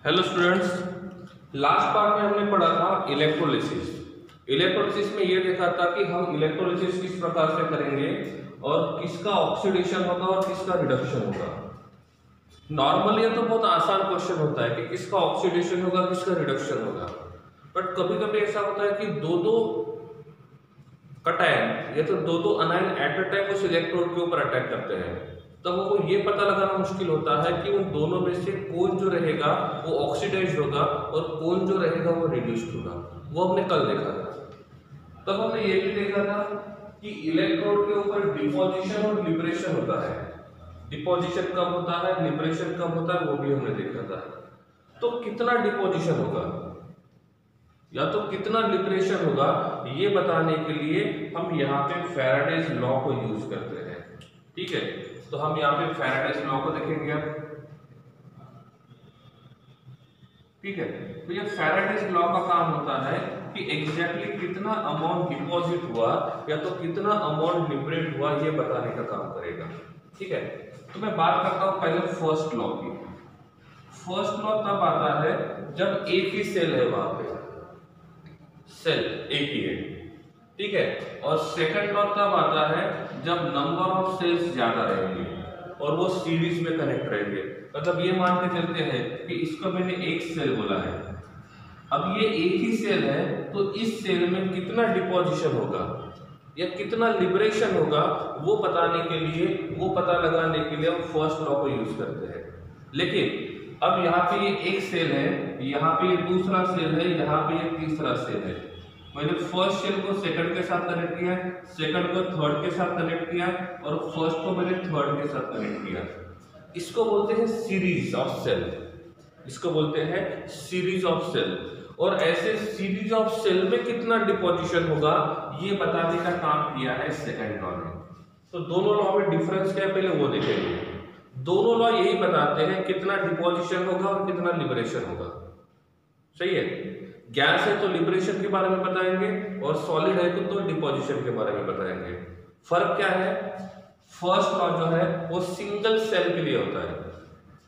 Hello students, last part में हमने पढ़ा था इलेक्ट्रोलिसिस। इलेक्ट्रोलिसिस में ये देखा था कि हम इलेक्ट्रोलिसिस किस प्रकार से करेंगे और किसका ऑक्सीडेशन होगा और किसका रिडक्शन होगा। नॉर्मली तो बहुत आसान क्वेश्चन होता है कि किसका ऑक्सीडेशन होगा किसका रिडक्शन होगा, बट कभी कभी ऐसा होता है कि दो कटायन या तो दो अनायन एट अ टाइम उस इलेक्ट्रोड के ऊपर अटैक करते हैं, तब वो ये पता लगाना मुश्किल होता है कि उन दोनों में से कौन जो रहेगा वो ऑक्सीडाइज्ड होगा और कौन जो रहेगा वो रिड्यूस्ड होगा। वो हमने कल देखा था। तब हमने ये भी देखा था कि इलेक्ट्रोड के ऊपर डिपोजिशन और लिबरेशन होता है। डिपोजिशन कब होता है, लिबरेशन कब होता है, वो भी हमने देखा था। तो कितना डिपोजिशन होगा या तो कितना लिबरेशन होगा, ये बताने के लिए हम यहाँ पे फैराडेज लॉ को यूज करते हैं। ठीक है, तो हम यहाँ पे फैराडेज लॉ को देखेंगे अब। ठीक है, तो ये फैराडेज लॉ का काम होता है कि एग्जैक्टली कितना अमाउंट डिपॉजिट हुआ या तो कितना अमाउंट लिबरेट हुआ, ये बताने का काम करेगा। ठीक है, तो मैं बात करता हूं पहले फर्स्ट लॉ की। फर्स्ट लॉ तब आता है जब एक ही सेल है, वहां पे सेल एक ही है। ठीक है, और सेकंड लॉ तब आता है जब नंबर ऑफ सेल्स ज्यादा रहेंगे और वो सीरीज में कनेक्ट रहेंगे। मतलब ये मान के चलते हैं कि इसको मैंने एक सेल बोला है, अब ये एक ही सेल है, तो इस सेल में कितना डिपोजिशन होगा या कितना लिबरेशन होगा, वो बताने के लिए, वो पता लगाने के लिए हम फर्स्ट लॉ को यूज करते हैं। लेकिन अब यहाँ पे ये एक सेल है, यहाँ पे ये दूसरा सेल है, यहाँ पे ये तीसरा सेल है। मैंने फर्स्ट सेल को सेकंड के साथ कनेक्ट किया, सेकंड को थर्ड के साथ कनेक्ट किया और फर्स्ट को मैंने थर्ड के साथ कनेक्ट किया। इसको बोलते हैं सीरीज ऑफ सेल, इसको बोलते हैं सीरीज ऑफ सेल। और ऐसे सीरीज ऑफ सेल में कितना डिपोजिशन होगा, ये बताने का काम किया है सेकंड लॉ ने। तो दोनों लॉ में डिफरेंस क्या है, पहले वो देखेंगे। दोनों लॉ यही बताते हैं कितना डिपोजिशन होगा और कितना लिबरेशन होगा। सही है, गैस है तो लिबरेशन के बारे में बताएंगे और सॉलिड है तो डिपोजिशन के बारे में बताएंगे। फर्क क्या है, फर्स्ट लॉ जो है वो सिंगल सेल के लिए होता है,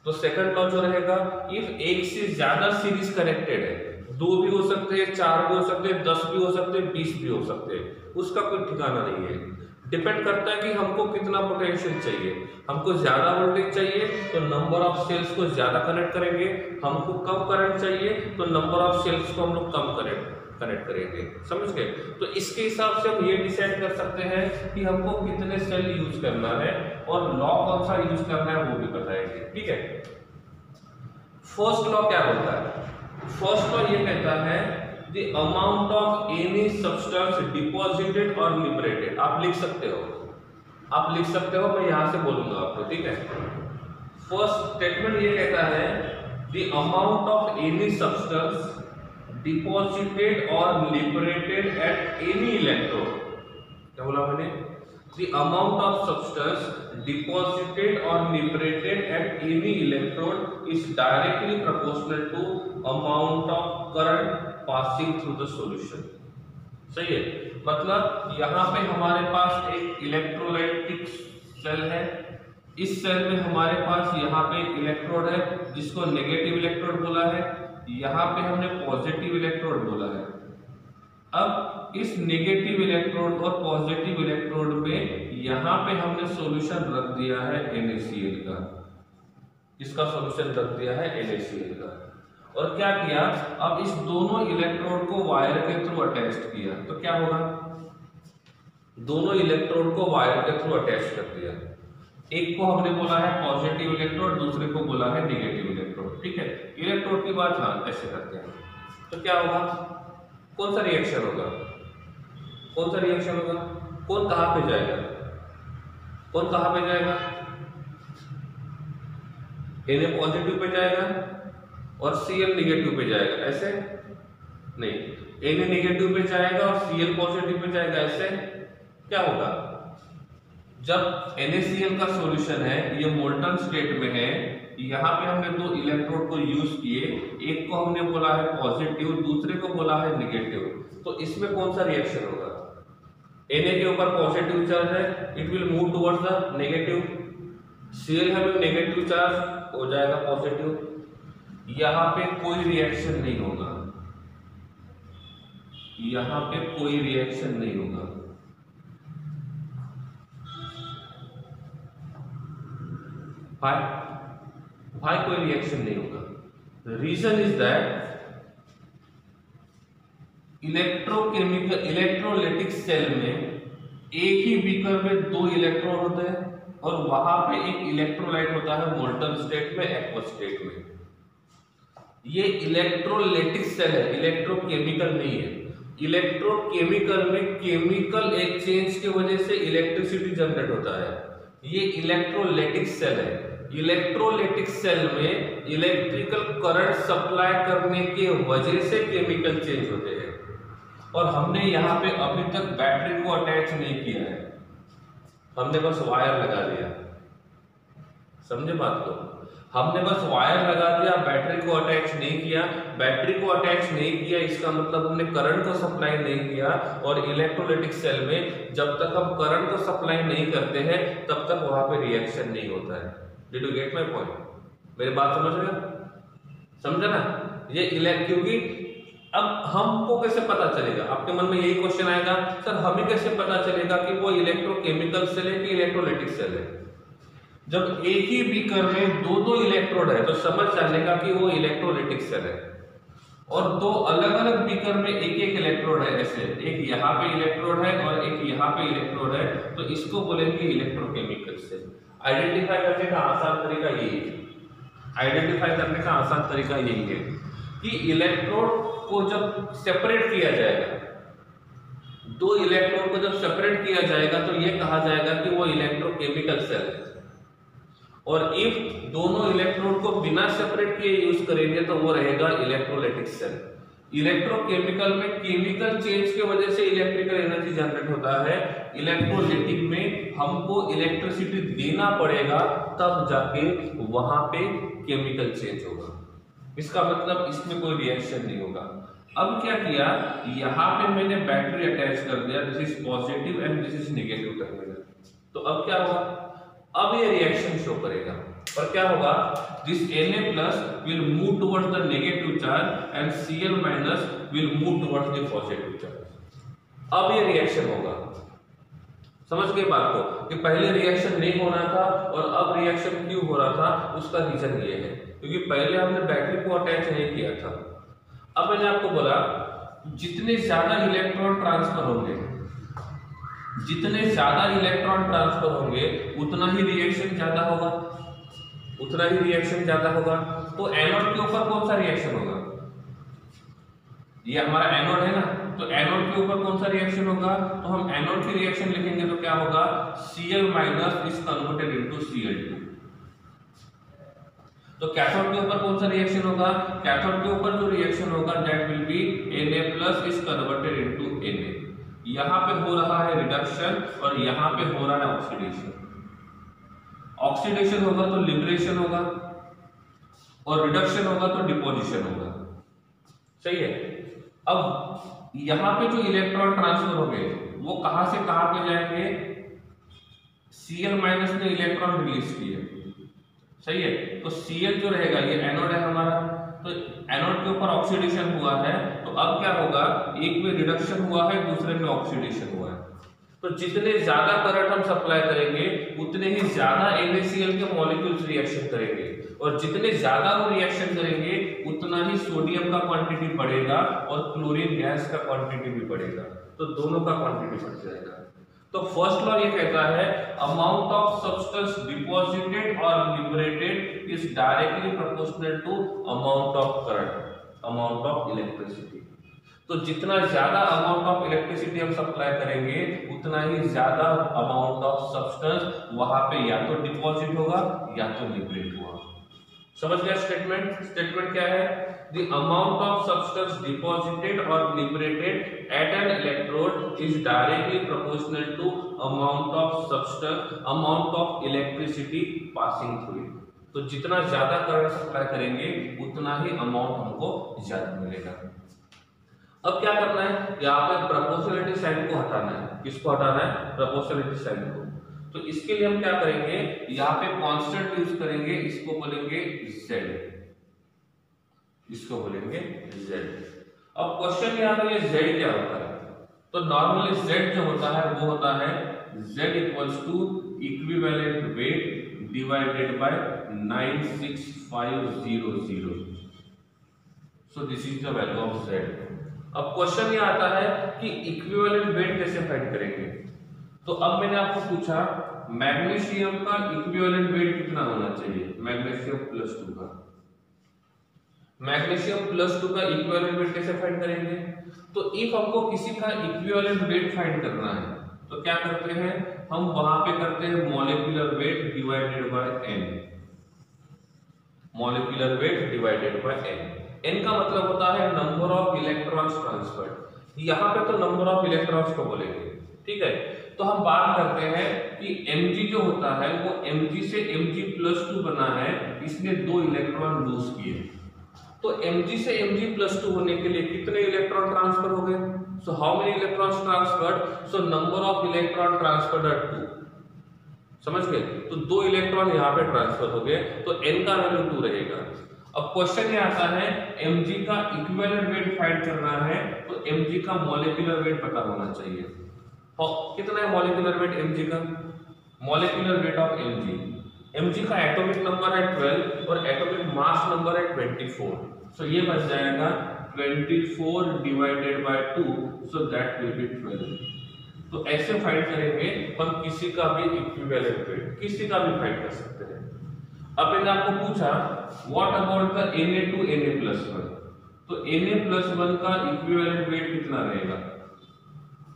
तो सेकंड लॉ जो रहेगा इफ एक से ज्यादा सीरीज कनेक्टेड है, 2 भी हो सकते हैं, 4 भी हो सकते हैं, 10 भी हो सकते हैं, 20 भी हो सकते हैं, उसका कोई ठिकाना नहीं है। डिपेंड करता है कि हमको कितना पोटेंशियल चाहिए। हमको ज्यादा वोल्टेज चाहिए तो नंबर ऑफ सेल्स को ज्यादा कनेक्ट करेंगे, हमको कम करंट चाहिए तो नंबर ऑफ सेल्स को हम लोग कम कनेक्ट करेंगे। समझ गए? तो इसके हिसाब से हम ये डिसाइड कर सकते हैं कि हमको कितने सेल यूज करना है और लॉ कौन सा यूज करना है वो भी बताएंगे। ठीक है, फर्स्ट लॉ क्या होता है? फर्स्ट लॉ ये कहता है the amount of any substance deposited or liberated। आप लिख सकते हो, आप लिख सकते हो, मैं यहां से बोलूंगा आपको। ठीक है, फर्स्ट स्टेटमेंट ये कहता है the amount of any substance deposited or liberated at any electrode। क्या बोला मैंने? the amount of substance deposited or liberated at any electrode is directly proportional to amount of current passing through the solution। सही है, मतलब यहाँ पे हमारे पास एक इलेक्ट्रोलाइटिक सेल है, इस सेल में हमारे पास यहाँ पे इलेक्ट्रोड है जिसको नेगेटिव इलेक्ट्रोड बोला है, यहाँ पे हमने पॉजिटिव इलेक्ट्रोड बोला है। अब इस नेगेटिव इलेक्ट्रोड और पॉजिटिव इलेक्ट्रोड में यहाँ पे हमने सॉल्यूशन रख दिया है NaCl का। इसका सॉल्यूशन रख दिया है NaCl का। और क्या किया, अब इस दोनों इलेक्ट्रोड को वायर के थ्रू अटैच किया, तो क्या होगा, दोनों इलेक्ट्रोड को वायर के थ्रू अटैच कर दिया। एक को हमने बोला है पॉजिटिव इलेक्ट्रोड, दूसरे को बोला है नेगेटिव इलेक्ट्रोड। ठीक है, इलेक्ट्रोड की बात हाँ ऐसे करते हैं, तो क्या होगा, कौन सा रिएक्शन होगा, कौन सा रिएक्शन होगा, कौन कहां पे जाएगा, कौन कहां पे जाएगा, Na पॉजिटिव पे जाएगा और Cl नेगेटिव पे जाएगा। ऐसे नहीं, Na नेगेटिव पे जाएगा और Cl पॉजिटिव पे जाएगा। ऐसे क्या होगा, जब NaCl का सॉल्यूशन है, ये मोल्टन स्टेट में है, यहाँ पे हमने 2 इलेक्ट्रोड को यूज किए, एक को हमने बोला है पॉजिटिव, दूसरे को बोला है नेगेटिव, तो इसमें कौन सा रिएक्शन होगा, Na के ऊपर पॉजिटिव चार्ज है, it will move towards the negative, Cl है नेगेटिव चार्ज हो जाएगा पॉजिटिव, यहां पे कोई रिएक्शन नहीं होगा, यहां पे कोई रिएक्शन नहीं होगा। भाई कोई रिएक्शन नहीं होगा। Reason is that electrochemical electrolytic cell में एक ही बीकर में 2 इलेक्ट्रॉन होते हैं और वहां पे एक इलेक्ट्रोलाइट होता है मोल्टन स्टेट में, एक्वस स्टेट में। ये इलेक्ट्रोलाइटिक सेल है, इलेक्ट्रोकेमिकल नहीं है। इलेक्ट्रोकेमिकल में केमिकल एक्सचेंज की वजह से इलेक्ट्रिसिटी जनरेट होता है, ये इलेक्ट्रोलाइटिक सेल है। इलेक्ट्रोलाइटिक सेल में इलेक्ट्रिकल करंट सप्लाई करने के वजह से केमिकल चेंज होते हैं। और हमने यहाँ पे अभी तक बैटरी को अटैच नहीं किया है, हमने बस वायर लगा दिया। समझे बात को? हमने बस वायर लगा दिया, बैटरी को अटैच नहीं किया। बैटरी को अटैच नहीं किया इसका मतलब हमने करंट को सप्लाई नहीं किया। और इलेक्ट्रोलाइटिक सेल में जब तक हम करंट को सप्लाई नहीं करते हैं तब तक वहां पे रिएक्शन नहीं होता है। Did you get my point? मेरी बात समझ रहे हो? समझा ना? ये क्योंकि अब हमको कैसे पता चलेगा, आपके मन में यही क्वेश्चन आएगा, सर हमें कैसे पता चलेगा कि वो इलेक्ट्रोकेमिकल सेल है कि इलेक्ट्रोलाइटिक सेल है? जब एक ही बीकर में 2 इलेक्ट्रोड है तो समझ जानेगा कि वो इलेक्ट्रोलाइटिक सेल है। और 2 अलग अलग बीकर में एक इलेक्ट्रोड है, ऐसे एक यहाँ पे इलेक्ट्रोड है और एक यहाँ पे इलेक्ट्रोड है, तो इसको बोलेंगे इलेक्ट्रोकेमिकल सेल। आइडेंटिफाई करने का आसान तरीका यही है, आइडेंटिफाई करने का आसान तरीका यही है कि इलेक्ट्रोड को जब सेपरेट किया जाएगा, 2 इलेक्ट्रोड को जब सेपरेट किया जाएगा तो ये कहा जाएगा कि वो इलेक्ट्रोकेमिकल सेल है। और इफ दोनों इलेक्ट्रोड को बिना सेपरेट किए यूज करेंगे तो वो रहेगा इलेक्ट्रोलाइटिक सेल। इलेक्ट्रोकेमिकल में केमिकल चेंज की वजह से इलेक्ट्रिकल एनर्जी जनरेट होता है, इलेक्ट्रोलाइटिक में हमको इलेक्ट्रिसिटी देना पड़ेगा तब जाके वहां पे केमिकल चेंज होगा। इसका मतलब इसमें कोई रिएक्शन नहीं होगा। अब क्या किया, यहाँ पे मैंने बैटरी अटैच कर दिया, this is positive and this is negative terminal. तो अब क्या होगा, अब ये रिएक्शन शो करेगा और क्या होगा, this Na+ will move towards the negative charge and Cl- will move towards the positive charge। अब ये रिएक्शन होगा। समझ गए बात को कि पहले रिएक्शन नहीं होना था और अब रिएक्शन क्यों हो रहा था? उसका रीजन ये है क्योंकि पहले हमने बैटरी को अटैच नहीं किया था। अब मैंने आपको बोला जितने ज्यादा इलेक्ट्रॉन ट्रांसफर होंगे, जितने ज्यादा इलेक्ट्रॉन ट्रांसफर होंगे उतना ही रिएक्शन ज्यादा होगा, उतना ही रिएक्शन ज्यादा होगा। तो एनोड के ऊपर कौन सा रिएक्शन होगा? ये हमारा एनोड है ना, तो एनोड के ऊपर कौन सा रिएक्शन होगा? तो हम एनोड की रिएक्शन लिखेंगे तो क्या होगा, Cl- is converted into Cl2। तो कैथोड के ऊपर कौन सा रिएक्शन होगा? कैथोड के ऊपर जो रिएक्शन होगा that will be Na+ is converted into Na। यहाँ पे हो रहा है रिडक्शन और यहाँ पे हो रहा है ऑक्सीडेशन। ऑक्सीडेशन होगा तो लिबरेशन होगा और रिडक्शन होगा तो डिपोजिशन होगा। सही है। अब यहाँ पे जो इलेक्ट्रॉन ट्रांसफर हो गए वो कहां से कहां पे जाएंगे? Cl- ने इलेक्ट्रॉन रिलीज किए, सही है। तो Cl जो रहेगा ये एनोड है हमारा, तो एनोड के ऊपर ऑक्सीडेशन हुआ है, तो अब क्या होगा, एक में रिडक्शन हुआ है दूसरे में ऑक्सीडेशन हुआ है। तो जितने ज्यादा करंट हम सप्लाई करेंगे उतने ही ज्यादा NaCl के मॉलिक्यूल्स रिएक्शन करेंगे और जितने ज्यादा वो रिएक्शन करेंगे उतना ही सोडियम का क्वांटिटी बढ़ेगा और क्लोरीन गैस का क्वांटिटी भी बढ़ेगा, तो दोनों का क्वांटिटी बढ़ जाएगा। तो फर्स्ट लॉ ये कहता है अमाउंट ऑफ सब्सटेंस डिपॉजिटेड और liberated is directly proportional to amount of current, amount of electricity. तो जितना ज्यादा अमाउंट ऑफ इलेक्ट्रिसिटी हम सप्लाई करेंगे उतना ही ज्यादा अमाउंट ऑफ सब्सटेंस वहां पे या तो डिपॉजिट होगा या तो लिबरेट होगा। समझ गया स्टेटमेंट? स्टेटमेंट क्या है? The amount of substance deposited or liberated at an electrode is directly proportional to amount of substance, amount of electricity passing through it। तो जितना ज्यादा करंट सप्लाई करेंगे उतना ही अमाउंट हमको ज्यादा मिलेगा। अब क्या करना है, यहाँ पे प्रोपोर्शनलिटी साइन को हटाना है। किसको हटाना है? प्रोपोर्शनलिटी साइन को। तो इसके लिए हम क्या करेंगे, यहाँ पे कांस्टेंट यूज करेंगे, इसको बोलेंगे Z। इसको बोलेंगे z। अब क्वेश्चन ये आता है z क्या होता है, तो नॉर्मली z जो होता है वो होता है z equals to equivalent weight divided by 96500। So this is the value of z। अब क्वेश्चन ये आता है कि इक्विवेलेंट वेट कैसे फाइंड करेंगे। तो अब मैंने आपको पूछा मैग्नीशियम का इक्विवेलेंट वेट कितना होना चाहिए, मैग्नीशियम +2 का। मैग्नीशियम +2 का इक्विवेलेंट वेट कैसे फाइंड करेंगे, तो इफ हमको किसी का इक्विवेलेंट वेट फाइंड करना है तो क्या करते हैं, हम वहां पे करते हैं molecular weight divided bye n। Molecular weight divided bye n। n का मतलब होता है नंबर ऑफ इलेक्ट्रॉन्स ट्रांसफर्ड। यहाँ पे तो नंबर ऑफ इलेक्ट्रॉन्स को बोलेंगे, ठीक है। तो हम बात करते हैं कि mg जो होता है वो mg से mg+2 बना है, इसने 2 इलेक्ट्रॉन लूज किए। तो mg से mg+2 होने के लिए कितने इलेक्ट्रॉन ट्रांसफर हो गए, so how many electrons transferred, so number of electron transferred are 2। समझ गए, तो 2 इलेक्ट्रॉन यहाँ पे ट्रांसफर हो गए, तो n का वैल्यू 2 रहेगा। अब क्वेश्चन ये आता है mg का इक्विवेलेंट वेट फाइंड करना है, तो mg का मॉलिक्यूलर वेट पता होना चाहिए। कितना है मॉलिक्यूलर वेट mg का, मॉलिक्यूलर वेट ऑफ mg का एटॉमिक नंबर है 12 और एटॉमिक मास नंबर है 24। सो ये बच जाएगा 24 divided by 2, so that will be 12। तो ऐसे फाइंड करेंगे हम किसी का भी इक्विवेलेंट वेट, किसी का भी फाइंड कर सकते हैं। अब मैंने आपको पूछा व्हाट अबाउट द Na+1, तो Na+1 का इक्विवेलेंट वेट कितना रहेगा,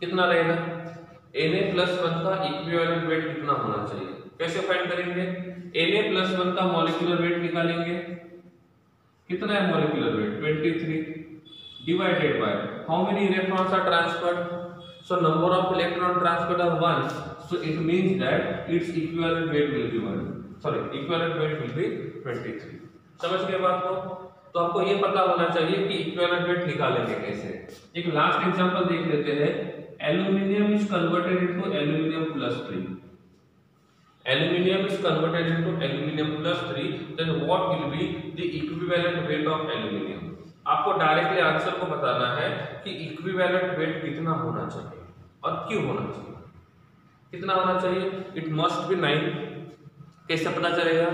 कितना रहेगा, Na+1 का इक्विवेलेंट वेट कितना होना चाहिए, कैसे फाइंड करेंगे, Na+1 का मॉलिक्यूलर वेट निकालेंगे, कितना है molecular weight 23 divided by how many electrons are transferred, so number of electron transferred are 1, so it means that its equivalent weight will be 1, sorry equivalent weight will be 23। समझ गए बात को। तो आपको ये पता होना चाहिए कि इक्विवेलेंट वेट निकालेंगे कैसे। एक लास्ट एग्जांपल देख लेते हैं, aluminium is converted into aluminium. Aluminium is converted into aluminium+3, then what will be the equivalent weight of aluminium? आपको डायरेक्टली आंसर को बताना है कि इक्विवेलेंट वेट कितना होना चाहिए और क्यों होना चाहिए, कितना होना चाहिए, इट मस्ट बी 9। कैसे पता चलेगा,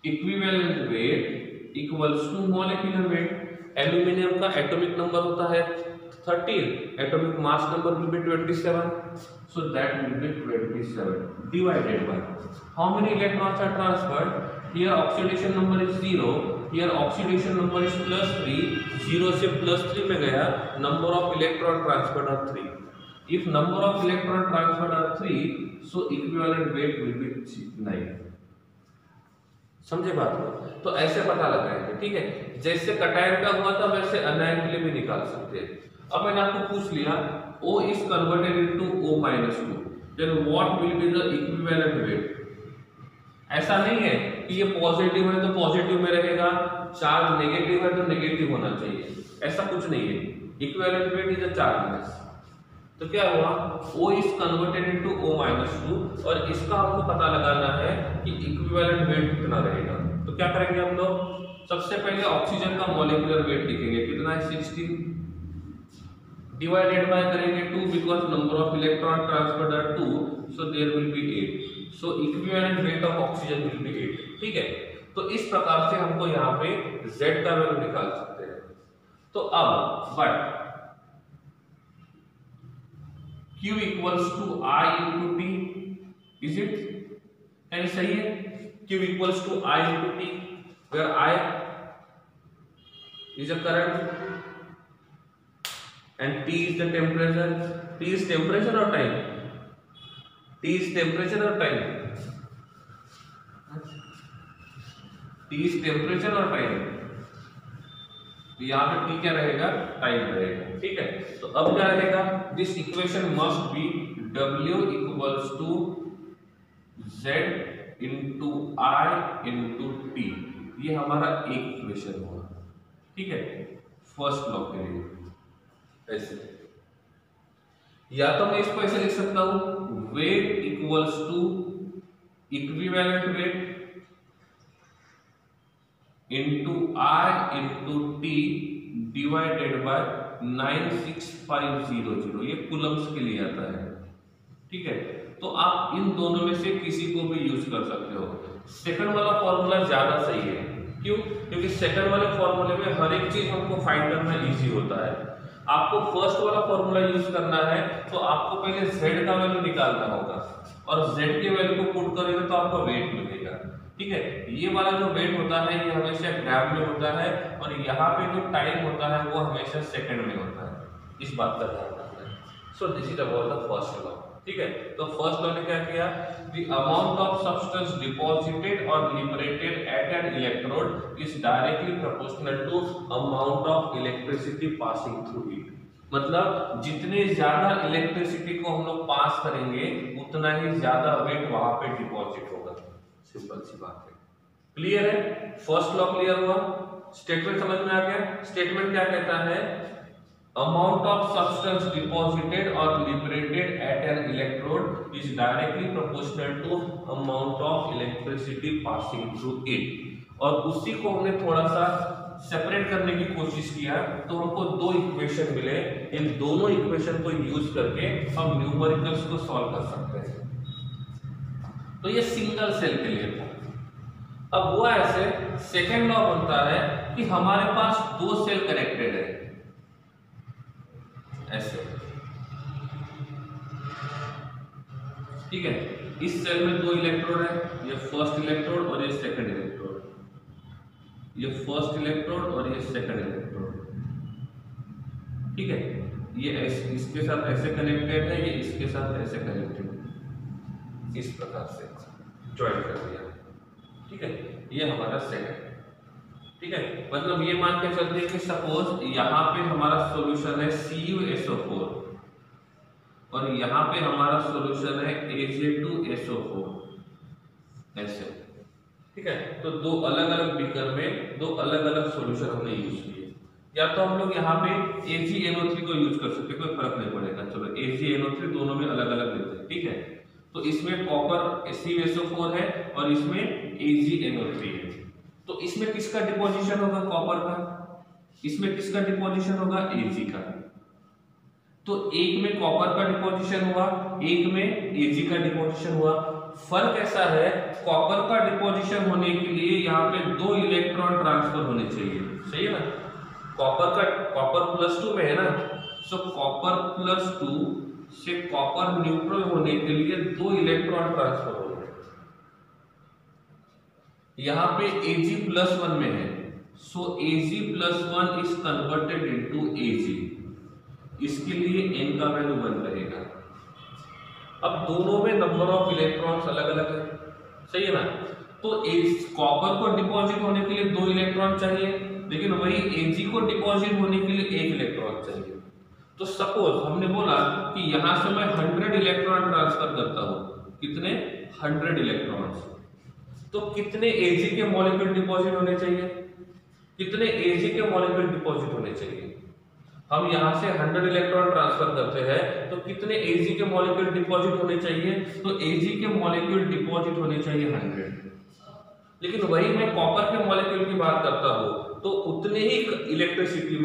equivalent weight equals to molecular weight. Aluminium का एटॉमिक नंबर होता है 13, atomic mass number will be 27, so that will be 27 divided by how many electrons are transferred, here oxidation number is 0, here oxidation number is +3, 0 से +3 में गया, number of electron transferred are 3, if number of electron transferred are 3, so equivalent weight will be 9। समझे बात को, तो ऐसे पता लगाएंगे, ठीक है। जैसे कटायन का हुआ था वैसे अनायन के लिए भी निकाल सकते हैं। अब मैंने आपको पूछ लिया O is converted into O-2, then what will be the equivalent weight। ऐसा नहीं है कि ये पॉजिटिव है तो पॉजिटिव में रहेगा, चार्ज नेगेटिव है तो नेगेटिव होना चाहिए, ऐसा कुछ नहीं है। Equivalent weight is a chargeless. तो क्या हुआ, O is converted into O-2 और इसका हमको पता लगाना है कि इक्विवेलेंट वेट कितना रहेगा। तो क्या करेंगे हम लोग, सबसे पहले ऑक्सीजन का मॉलिक्यूलर वेट लिखेंगे, कितना है 16, डिवाइडेड बाय करेंगे 2 because number of electron transferred are 2, so there will be 8, so equivalent weight of oxygen will be 8, ठीक है। तो इस प्रकार से हमको यहाँ पे Z का वैल्यू निकाल सकते हैं। तो अब but Q equals to I into T, is it, यानी सही है, Q equals to I into T, where I is a current and T is the temperature. T is temperature or time? T is temperature or time? T is temperature or time? तो यहाँ पे T क्या रहेगा, time रहेगा, ठीक है। तो अब क्या रहेगा, this equation must be W equals to Z into I into T। ये हमारा एक इक्वेशन होगा, ठीक है, फर्स्ट लॉ के लिए। ऐसे या तो मैं इसको ऐसे लिख सकता हूं, weight equals to equivalent weight into I into T divided by 96500, ये कूलम्स के लिए आता है। ठीक है, तो आप इन दोनों में से किसी को भी यूज कर सकते हो। सेकंड वाला फॉर्मूला ज्यादा सही है, क्यों? क्योंकि सेकंड वाले फॉर्मूले में हर एक चीज हमको फाइंड करना इजी होता है। आपको फर्स्ट वाला फॉर्मूला यूज करना है तो आपको पहले z का वैल्यू निकालना होगा और z के वैल्यू को पुट करेंगे तो आपको वेट मिलेगा। ठीक है, ये वाला जो वेट होता है ये हमेशा ग्राम में होता है और यहाँ पे जो टाइम होता है वो हमेशा सेकंड में होता है, इस बात का ध्यान रखना है। So this is about the first law. ठीक है, तो फर्स्ट लॉ ने क्या किया, the amount of substance deposited और liberated at an electrode is directly proportional to amount of electricity passing through it. मतलब जितने ज्यादा इलेक्ट्रिसिटी को हम लोग पास करेंगे उतना ही ज्यादा वेट वहां पे डिपॉजिट होगा। सिंपल सी बात है। क्लियर है? फर्स्ट लॉ क्लियर हुआ? स्टेटमेंट समझ में आ गया? स्टेटमेंट क्या कहता है, amount of substance deposited or liberated at an electrode is directly proportional to amount of electricity passing through it। और उसी को हमने थोड़ा सा सेपरेट करने की कोशिश किया तो हमको दो इक्वेशन मिले। इन दोनों इक्वेशन को यूज करके हम न्यूमेरिकल्स को सॉल्व कर सकते हैं। तो ये सिंगल सेल के लिए था। अब वो ऐसे सेकेंड लॉ बनता है कि हमारे पास दो सेल कनेक्टेड है ऐसे। ठीक है, इस सेल में दो इलेक्ट्रोड है, ये फर्स्ट इलेक्ट्रोड और ये सेकंड इलेक्ट्रोड, ये फर्स्ट इलेक्ट्रोड और ये सेकंड इलेक्ट्रोड। ठीक है, ये इसके साथ ऐसे कनेक्टेड है, ये इसके साथ ऐसे कनेक्टेड है, इस प्रकार से ज्वाइन कर दिया। ठीक है, ये हमारा सेल है। ठीक है, मतलब ये मान के चलते हैं कि सपोज यहाँ पे हमारा सॉल्यूशन है CuSO4 और यहाँ पे हमारा सॉल्यूशन है Ag2SO4 ऐसे। ठीक है, तो दो अलग अलग बीकर में दो अलग अलग सॉल्यूशन हमने यूज किए। या तो हम लोग यहाँ पे AgNO3 को यूज कर सकते, कोई फर्क नहीं पड़ेगा। चलो AgNO3 दोनों में अलग अलग लेते हैं। ठीक है, तो इसमें कॉपर CuSO4 है और इसमें AgNO3 है। तो इसमें किसका डिपोजिशन होगा, कॉपर का। इसमें किसका डिपोजिशन होगा, Ag का। तो एक में कॉपर का डिपोजिशन हुआ, एक में Ag का डिपोजिशन हुआ। फर्क ऐसा है, कॉपर का डिपोजिशन होने के लिए यहाँ पे दो इलेक्ट्रॉन ट्रांसफर होने चाहिए, सही है ना। कॉपर +2 में है ना, सो कॉपर +2 से कॉपर न्यूट्रल होने के लिए दो इलेक्ट्रॉन ट्रांसफर हो रहे हैं। यहाँ पे Ag+1 में है, सो Ag+1 is converted into Ag। इसके लिए n का वैल्यू 1 रहेगा। अब दोनों में नंबर ऑफ इलेक्ट्रॉन्स अलग अलग है, सही है ना। तो कॉपर को डिपॉजिट होने के लिए दो इलेक्ट्रॉन चाहिए, लेकिन वही Ag को डिपॉजिट होने के लिए एक इलेक्ट्रॉन चाहिए। तो सपोज हमने बोला कि यहां से मैं 100 इलेक्ट्रॉन ट्रांसफर करता हूं, कितने 100 इलेक्ट्रॉन्स। तो कितने Ag के मॉलिक्यूल डिपॉजिट होने चाहिए, कितने Ag के मॉलिक्यूल डिपॉजिट होने चाहिए। हम यहां से 100 इलेक्ट्रॉन ट्रांसफर करते हैं तो कितने Ag के मॉलिक्यूल डिपॉजिट होने चाहिए, तो Ag के मॉलिक्यूल डिपॉजिट होने चाहिए 100। लेकिन वही मैं कॉपर के मॉलिक्यूल की बात करता हूं तो उतने ही इलेक्ट्रिसिटी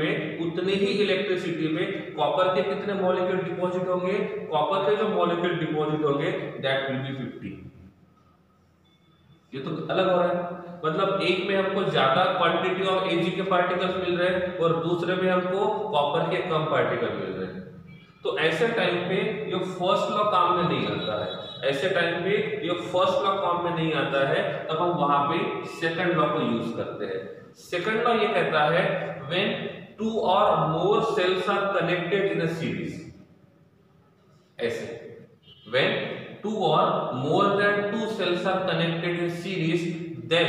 में कॉपर के कितने मॉलिक्यूल डिपॉजिट होंगे, कॉपर के जो मॉलिक्यूल डिपॉजिट होंगे दैट विल बी 50। ये तो अलग हो रहा है, मतलब एक में हमको ज्यादा क्वांटिटी ऑफ Ag के पार्टिकल्स मिल रहे हैं और दूसरे में हमको कॉपर के कम पार्टिकल मिल रहे हैं। तो ऐसे टाइम पे ये फर्स्ट लॉ काम में नहीं आता है, तब हम वहां पे सेकंड लॉ को यूज करते हैं। सेकंड लॉ ये कहता है when 2 or more cells are connected in a series, ऐसे when 2 or more than 2 cells are connected in series, then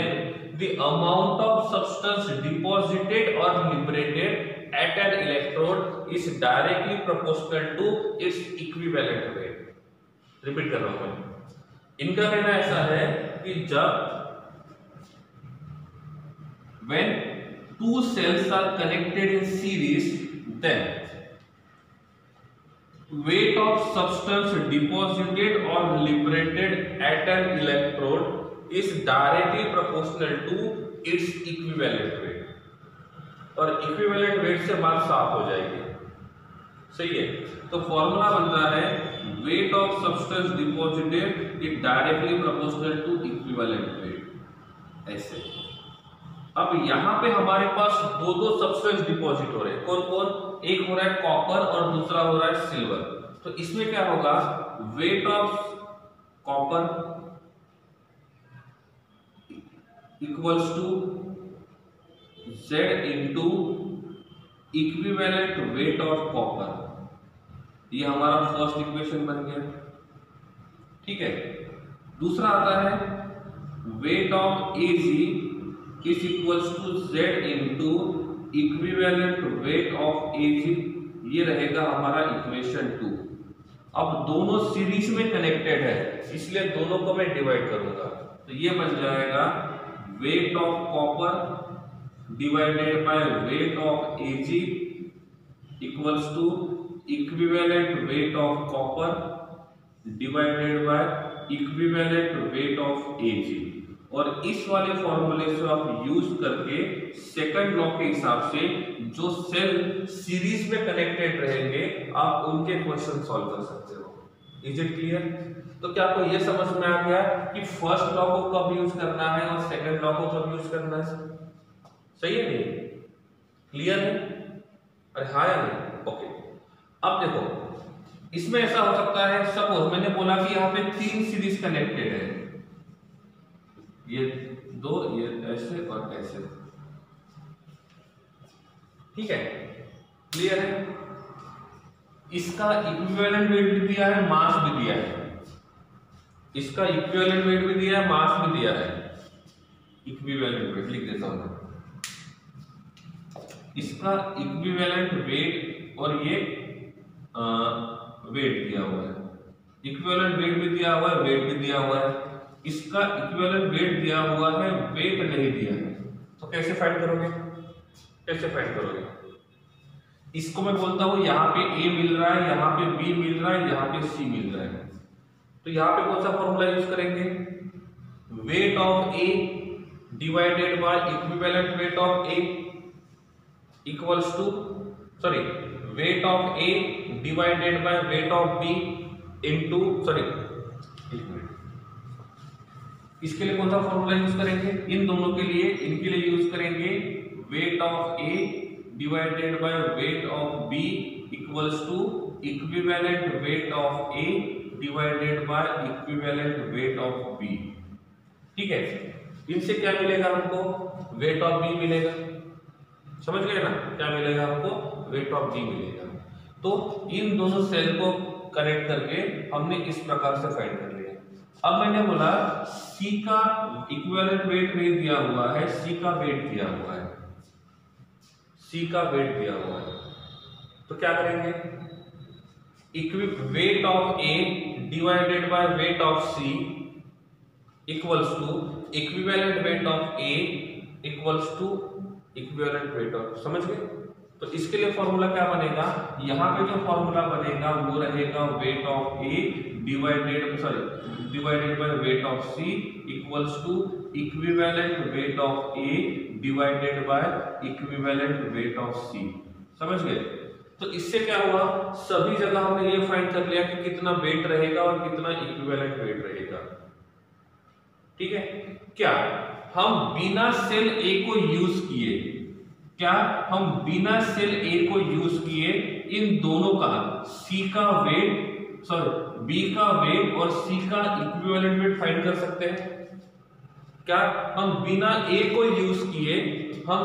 the amount of substance deposited or liberated at an electrode is directly proportional to its equivalent weight। Repeat कर रहा हूं मैं, इनका कहना ऐसा है कि जब when 2 cells are connected in series, then weight of substance deposited or liberated at an electrode is directly proportional to it's equivalent wait, और इक्विवेलेंट वेट से बात साफ हो जाएगी। सही है, तो फॉर्मूला बन रहा है weight of substance deposited is directly proportional to equivalent weight. ऐसे अब यहां पे हमारे पास दो दो सब्सटेंस डिपॉजिट हो रहे हैं, कौन कौन, एक हो रहा है कॉपर और दूसरा हो रहा है सिल्वर। तो इसमें क्या होगा, weight of copper equals to Z into equivalent weight of copper. ये हमारा फर्स्ट इक्वेशन बन गया। ठीक है, दूसरा आता है weight of Ag is equals to Z into equivalent weight of Ag। ये रहेगा हमारा इक्वेशन 2। अब दोनों सीरीज में कनेक्टेड है, इसलिए दोनों को मैं डिवाइड करूंगा, तो ये बन जाएगा weight of copper divided by weight of Ag equals to equivalent weight of copper divided by equivalent weight of Ag। और इस वाले फॉर्मूले से आप यूज करके सेकंड लॉ के हिसाब से जो सेल सीरीज में कनेक्टेड रहेंगे आप उनके क्वेश्चन सॉल्व कर सकते हो। Is it clear? तो क्या आपको यह समझ में आ गया कि फर्स्ट लॉ को कब यूज करना है और सेकंड लॉ को कब यूज करना है? सही है नहीं? क्लियर है? अरे हाँ या नहीं? ओके, अब देखो इसमें ऐसा हो सकता है, सपोज मैंने बोला कि यहाँ पे 3 सीरीज कनेक्टेड है, ये 2, ये ऐसे और ऐसे। ठीक है, क्लियर है? इसका इक्विवेलेंट वेट भी दिया है, मास भी दिया है। इसका इक्विवेलेंट वेट भी दिया है, मास भी दिया है। इक्विवेलेंट वेट लिख देता हूं, इसका इक्विवेलेंट वेट और ये वेट दिया हुआ है। इक्विवेलेंट वेट भी दिया हुआ है, वेट भी दिया हुआ है। इसका इक्विवेलेंट वेट दिया हुआ है, वेट नहीं दिया है, तो कैसे फाइंड करोगे? कैसे फाइंड करोगे? इसको मैं बोलता हूं यहां पे A मिल रहा है, यहां पे B मिल रहा है, यहां पे C मिल रहा है, तो यहां पे कौन सा फॉर्मूला यूज करेंगे? Weight of A divided by equivalent weight of A equals to, sorry, weight of A divided by weight of B into, sorry इसके लिए कौन सा फॉर्मूला यूज करेंगे? इन दोनों के लिए, इनके लिए यूज करेंगे weight of A divided by weight of B equals to equivalent weight of A divided by equivalent weight of B। ठीक है, इनसे क्या मिलेगा हमको? वेट ऑफ B मिलेगा। समझ गए ना? क्या मिलेगा हमको? वेट ऑफ B मिलेगा। तो इन दोनों सेल को कनेक्ट करके हमने इस प्रकार से फाइंड कर लिया। अब मैंने बोला C का इक्विवेलेंट वेट नहीं दिया हुआ है, C का वेट दिया हुआ है, C का वेट दिया हुआ है, तो क्या करेंगे? Weight of A divided by weight of C equals to equivalent weight of A equals to equivalent weight of, समझ गए? तो इसके लिए फॉर्मूला क्या बनेगा? यहाँ पे जो फॉर्मूला बनेगा वो रहेगा weight of A divided by weight of C equals to equivalent weight of A divided by equivalent weight of C। समझ गए? तो इससे क्या हुआ, सभी जगह हमने ये फाइंड कर लिया कि कितना वेट रहेगा और कितना इक्विवेलेंट वेट रहेगा। ठीक है, क्या हम बिना सेल A को यूज किए, क्या हम बिना सेल A को यूज किए इन दोनों का C का वेट, सॉरी B का वेट और C का इक्विवेलेंट वेट फाइंड कर सकते हैं? क्या हम बिना A को यूज किए, हम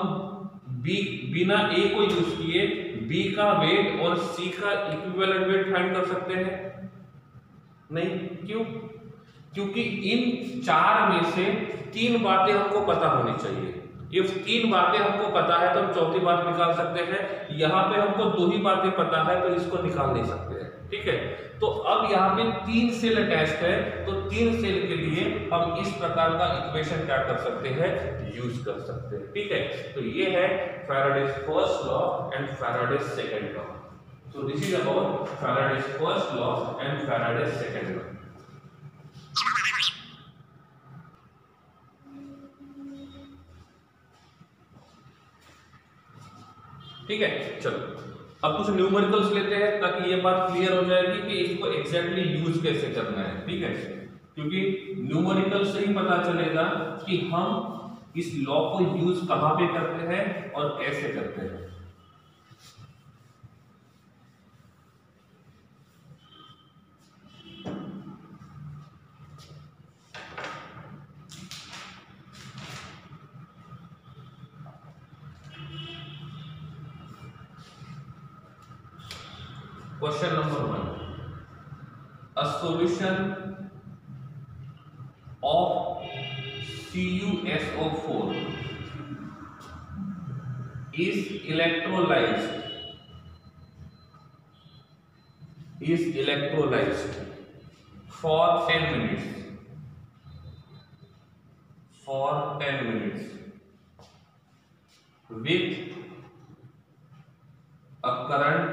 बिना A को यूज किए B का वेट और C का इक्विवेलेंट वेट फाइंड कर सकते हैं? नहीं। क्यों? क्योंकि इन 4 में से 3 बातें हमको पता होनी चाहिए। ये 3 बातें हमको पता है तो हम चौथी बात निकाल सकते हैं। यहाँ पे हमको 2 ही बातें पता है तो इसको निकाल नहीं सकते हैं। ठीक है, तो अब यहाँ पे 3 सेल अटैच्ड है, तो 3 सेल के लिए हम इस प्रकार का इक्वेशन क्या कर सकते हैं? यूज कर सकते हैं। ठीक है, तो ये है Faraday's first law and Faraday's second law. So this is about Faraday's first law and Faraday's second law. ठीक है, चलो अब कुछ न्यूमेरिकल्स लेते हैं ताकि ये बात क्लियर हो जाएगी कि इसको एग्जैक्टली यूज कैसे करना है। ठीक है, क्योंकि न्यूमेरिकल से ही पता चलेगा कि हम इस लॉ को यूज कहां पे करते हैं और कैसे करते हैं। Question number 1. A solution of CuSO4 is electrolyzed for 10 minutes with a current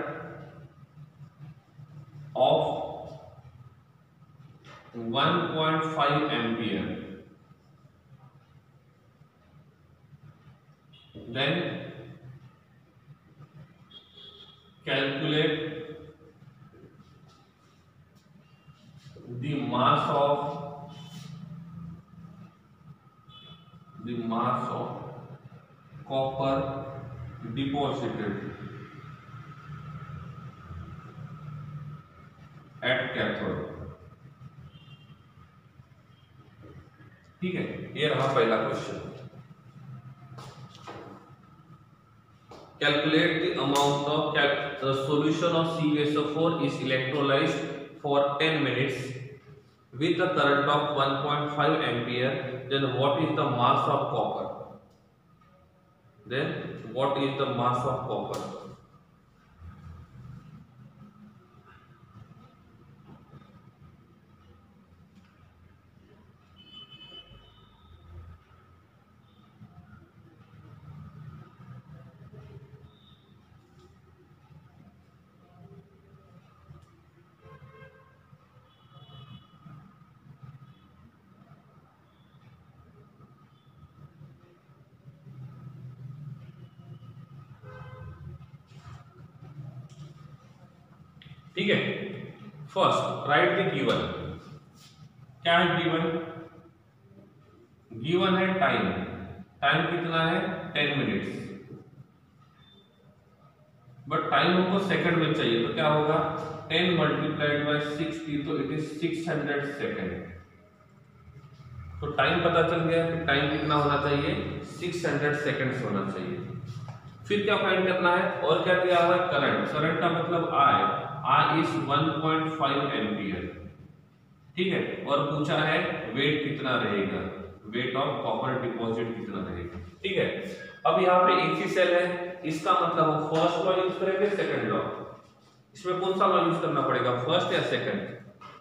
of 1.5 ampere. Then calculate the mass of copper deposited at cathode। ठीक है, ये रहा पहला question. Calculate the amount of the solution of CuSO4 is electrolyzed for 10 minutes with a current of 1.5 ampere. Then what is the mass of copper? ठीक है, first right the given. क्या है given? Given है time कितना है 10 minutes, but time हमको second में चाहिए, तो क्या होगा 10 मल्टीप्लाइड बाय 60, तो इट इज 600 सेकंड। तो टाइम पता चल गया कि टाइम कितना होना चाहिए 600 सेकंड्स होना चाहिए। फिर क्या फाइंड करना है, और क्या दिया हुआ है करंट का मतलब I इज 1.5 एम्पियर। ठीक है, और पूछा है वेट कितना रहेगा, वेट ऑफ कॉपर डिपॉजिट कितना रहेगा। ठीक है, अब यहाँ पे एक ही सेल है, इसका मतलब हम फर्स्ट लॉ यूज करेंगे सेकंड लॉ। इसमें कौन सा लॉ यूज करना पड़ेगा, फर्स्ट या सेकंड?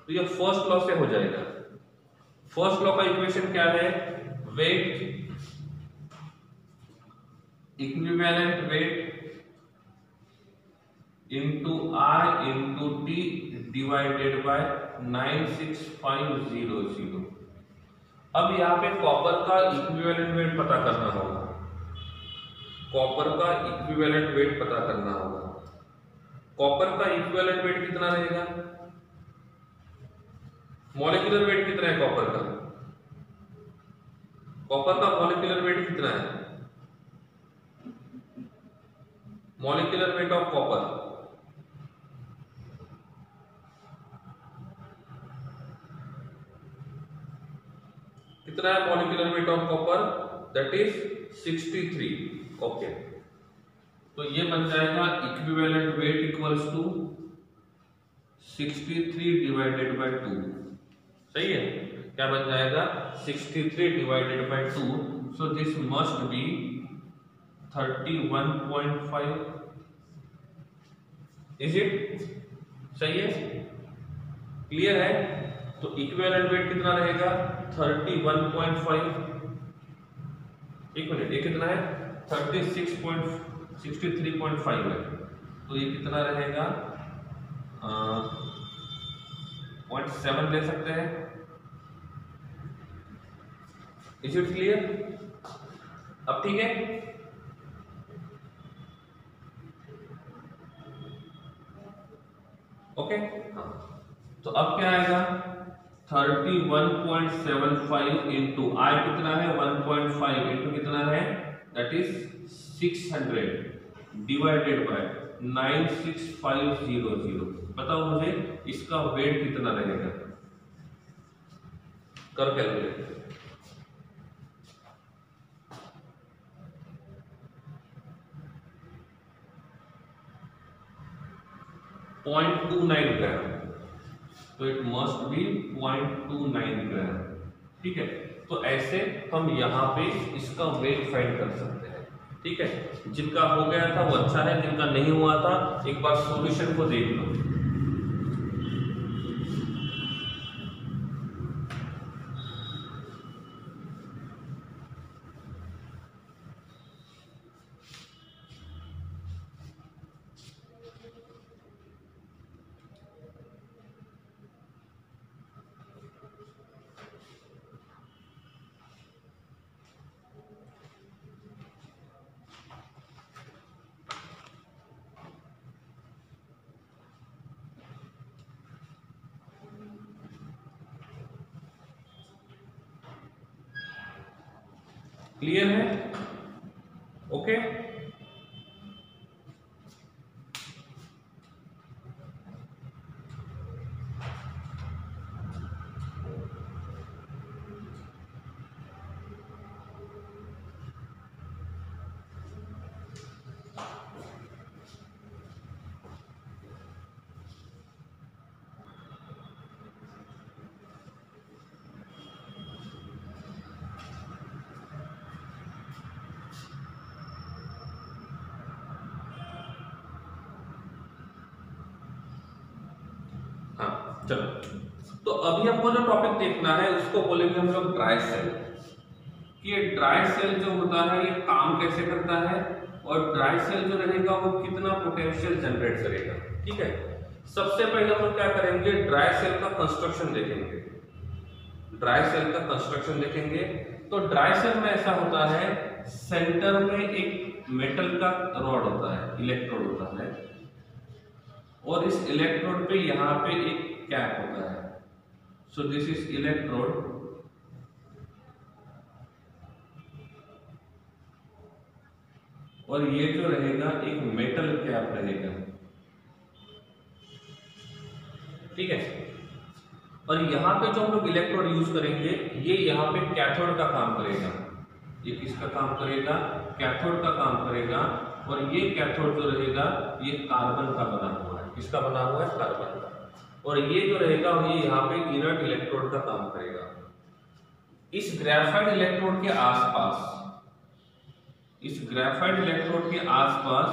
तो ये फर्स्ट लॉ से हो जाएगा। फर्स्ट लॉ का इक्वेशन क्या है, weight equivalent weight into I into T divided by 96500। अब यहाँ पे कॉपर का इक्विवेलेंट वेट पता करना होगा, कॉपर का इक्विवेलेंट वेट पता करना होगा। कॉपर का इक्विवेलेंट वेट कितना रहेगा, मॉलिक्यूलर वेट कितना है कॉपर का? कॉपर का मॉलिक्यूलर वेट कितना है, मॉलिक्यूलर वेट ऑफ कॉपर कितना है? Molecular weight of copper that is 63। Okay, तो ये बन जाएगा equivalent weight equals to 63 divided by 2। सही है, क्या बन जाएगा 63 divided by 2, so this must be 31.5। Is it? सही है, क्लियर है? तो इक्विवेलेंट वेट कितना रहेगा 31.5। एक मिनट, ये कितना है 63.5 है, तो ये कितना रहेगा 0.7 ले सकते हैं। Is it clear? अब ठीक है, ओके हाँ, तो अब क्या आएगा 31.75 इंटू आई कितना है 1.5 इंटू कितना है दैट इज 600 डिवाइडेड बाय 96500। बताओ मुझे इसका वेट कितना रहेगा, कर कैलकुलेट। .29 ग्राम, तो इट मस्ट बी 0.29 ग्राम। ठीक है, तो ऐसे हम यहाँ पे इसका वेट फाइंड कर सकते हैं। ठीक है, जिनका हो गया था वो अच्छा है, जिनका नहीं हुआ था एक बार सॉल्यूशन को देख लो। क्लियर है? ओके हाँ चलो, तो अभी हमको जो टॉपिक देखना है उसको बोलेंगे हम लोग ड्राई सेल। कि ये ड्राई सेल जो होता है ये काम कैसे करता है और ड्राई सेल जो रहेगा वो कितना पोटेंशियल जनरेट करेगा। ठीक है, सबसे पहले हम लोग क्या करेंगे ड्राई सेल का कंस्ट्रक्शन देखेंगे। ड्राई सेल का कंस्ट्रक्शन देखेंगे तो ड्राई सेल में ऐसा होता है सेंटर में एक मेटल का रॉड होता है, इलेक्ट्रोड होता है, और इस इलेक्ट्रोड पे यहाँ पे एक कैप होता है। सो दिस इज इलेक्ट्रोड और ये जो रहेगा एक मेटल कैप रहेगा। ठीक है, और यहाँ पे जो हम लोग इलेक्ट्रोड यूज करेंगे ये यहाँ पे कैथोड का काम करेगा। ये किसका काम करेगा? कैथोड का काम करेगा। और ये कैथोड जो रहेगा ये कार्बन का बना हुआ है। किसका बना हुआ है? कार्बन का। और ये जो रहेगा ये यहाँ पे इनर्ट इलेक्ट्रोड का काम करेगा। इस ग्रेफाइट इलेक्ट्रोड के आसपास, इस ग्रेफाइट इलेक्ट्रोड के आसपास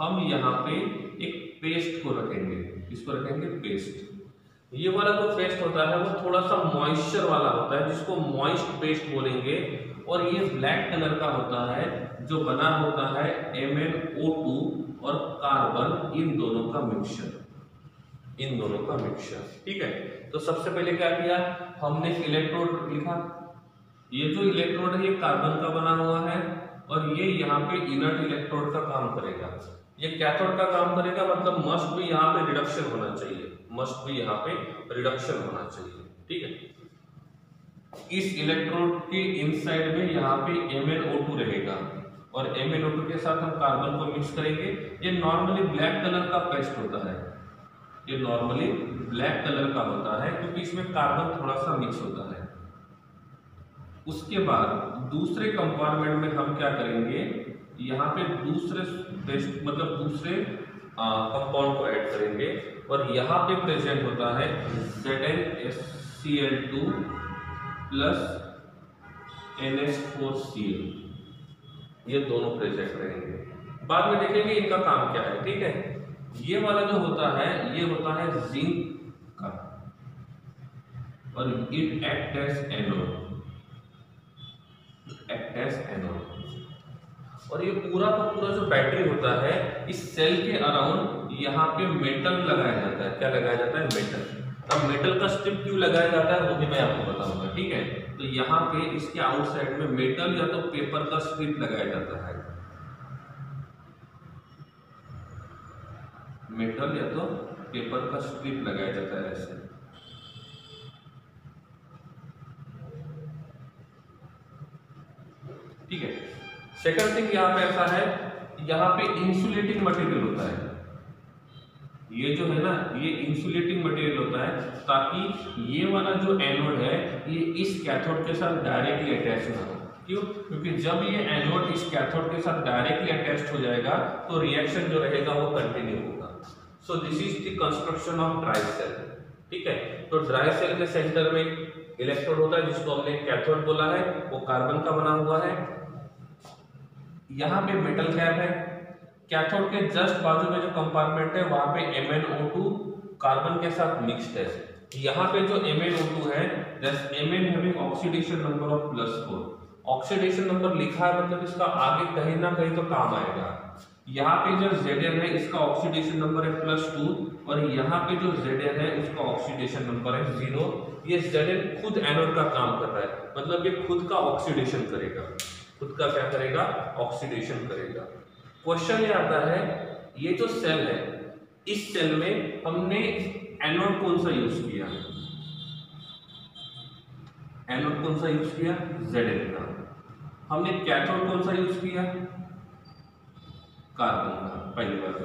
हम यहाँ पे एक पेस्ट को रखेंगे। इसको रखेंगे पेस्ट। ये वाला जो पेस्ट होता है वो थोड़ा सा मॉइस्चर वाला होता है जिसको मॉइस्ट पेस्ट बोलेंगे। और ये ब्लैक कलर का होता है जो बना होता है MnO2 और कार्बन, इन दोनों का मिक्सचर, इन दोनों का मिक्सचर। ठीक है, तो सबसे पहले क्या किया हमने इलेक्ट्रोड लिखा। ये जो इलेक्ट्रोड है ये कार्बन का बना हुआ है और ये यहाँ पे इनर्ट इलेक्ट्रोड का काम करेगा। ये कैथोड का काम करेगा, मतलब मस्ट भी यहाँ पे रिडक्शन होना चाहिए, मस्ट भी यहाँ पे रिडक्शन होना चाहिए। ठीक है, इस इलेक्ट्रोड के इनसाइड में यहाँ पे MnO2 रहेगा और MnO2 के साथ हम कार्बन को मिक्स करेंगे। ये नॉर्मली ब्लैक कलर का पेस्ट होता है, ये नॉर्मली ब्लैक कलर का होता है क्योंकि इसमें कार्बन थोड़ा सा मिक्स होता है। उसके बाद दूसरे कंपार्टमेंट में हम क्या करेंगे, यहाँ पे दूसरे पेस्ट मतलब दूसरे कंपाउंड को ऐड करेंगे और यहाँ पे प्रेजेंट होता है ZnCl2 प्लस NH4Cl। ये दोनों प्रेजेंट रहेंगे। बाद में देखेंगे इनका काम क्या है। ठीक है, ये वाला जो होता है ये होता है जिंक का और इट एक्ट एज एनोड, और ये पूरा का पूरा जो बैटरी होता है इस सेल के अराउंड यहाँ पे मेटल लगाया जाता है। क्या लगाया जाता है? मेटल। अब मेटल का स्ट्रिप क्यों लगाया जाता है वो भी मैं आपको बताऊंगा। ठीक है, तो यहाँ पे इसके आउटसाइड में मेटल या तो पेपर का स्ट्रिप लगाया जाता है, मेटल या तो पेपर का स्ट्रिप लगाया जाता है ऐसे। ठीक है। सेकंड थिंग यहाँ पे ऐसा है, यहाँ पे इंसुलेटिंग मटेरियल होता है, ये जो है ना ये इंसुलेटिंग मटेरियल होता है, ताकि ये वाला जो एनोड है ये इस कैथोड के साथ डायरेक्टली अटैच ना हो। क्यों? क्योंकि जब ये एनोड इस कैथोड के साथ डायरेक्टली अटैच हो जाएगा तो रिएक्शन जो रहेगा वो कंटिन्यू होगा। So this is the construction of dry cell. ठीक है, तो ड्राई सेल के सेंटर में इलेक्ट्रोड होता है जिसको हमने कैथोड बोला है, वो कार्बन का बना हुआ है। यहाँ पे मेटल कैप है, कैथोड के जस्ट बाजू में जो कंपार्टमेंट है वहां पे MnO2 कार्बन के साथ मिक्स्ड है। यहाँ पे जो MnO2 है that's Mn having oxidation number of +4। Oxidation number लिखा है मतलब इसका आगे कहीं ना कहीं तो काम आएगा। यहाँ पे जो Zn है इसका ऑक्सीडेशन नंबर है +2 और यहाँ पे जो Zn है उसका ऑक्सीडेशन नंबर है 0। ये Zn खुद एनोड का काम कर रहा है, मतलब ये खुद का ऑक्सीडेशन करेगा, खुद का क्या करेगा? ऑक्सीडेशन करेगा। क्वेश्चन ये आता है, ये जो सेल है इस सेल में हमने एनोड कौन सा यूज किया? एनोड कौन सा यूज किया? Zn का। हमने कैथोड कौन सा यूज किया? कार्बन का। पहली बात,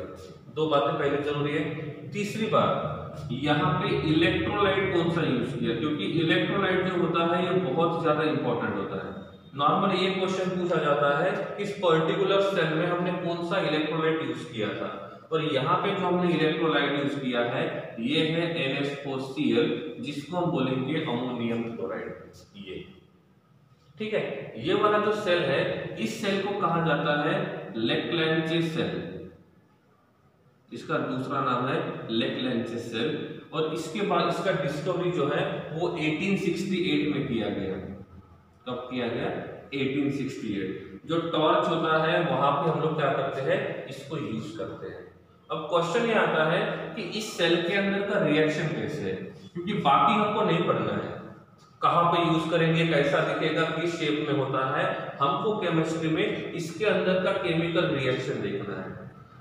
दो बातें पहले जरूरी है। तीसरी बात, यहाँ पे इलेक्ट्रोलाइट कौन सा यूज किया? क्योंकि इलेक्ट्रोलाइट जो होता है ये बहुत ज्यादा इंपॉर्टेंट होता है। नॉर्मली ये क्वेश्चन पूछा जाता है इस पर्टिकुलर सेल में हमने कौन सा इलेक्ट्रोलाइट यूज किया था, और यहाँ पे जो हमने इलेक्ट्रोलाइट यूज किया है ये है NH4Cl, जिसको हम बोलेंगे अमोनियम क्लोराइड। ये ठीक है, ये वाला जो सेल है इस सेल को कहा जाता है लेक्लैंचे सेल, इसका दूसरा नाम है लेक्लैंचे सेल। और इसके बाद इसका डिस्कवरी जो है वो 1868 में किया गया। कब किया गया? 1868। जो टॉर्च होता है वहां पे हम लोग क्या करते हैं? इसको यूज करते हैं। अब क्वेश्चन ये आता है कि इस सेल के अंदर का रिएक्शन कैसे है, क्योंकि बाकी हमको नहीं पढ़ना है, कहां पे यूज करेंगे, कैसा दिखेगा, किस शेप में होता है, हमको केमिस्ट्री में इसके अंदर का केमिकल रिएक्शन देखना है।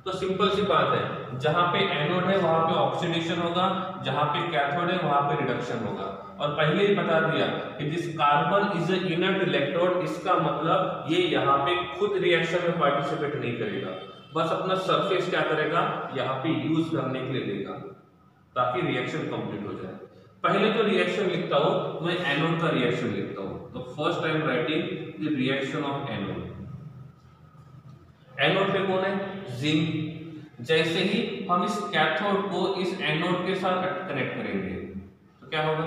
तो सिंपल सी बात है, जहां पे एनोड है वहां पे ऑक्सीडेशन होगा, जहां पे कैथोड है वहां पे रिडक्शन होगा। और पहले ही बता दिया कि this carbon is a inert electrode, इसका मतलब ये यहाँ पे खुद रिएक्शन में पार्टिसिपेट नहीं करेगा, बस अपना सरफेस क्या करेगा? यहाँ पे यूज करने के लिए देगा ताकि रिएक्शन कंप्लीट हो जाए। पहले जो रिएक्शन लिखता हूं मैं एनोड का रिएक्शन लिखता हूं, तो first I am writing the reaction of anode. Anode पे कौन है? जिंक। जैसे ही हम इस कैथोड को इस एनोड के साथ कनेक्ट करेंगे तो क्या होगा?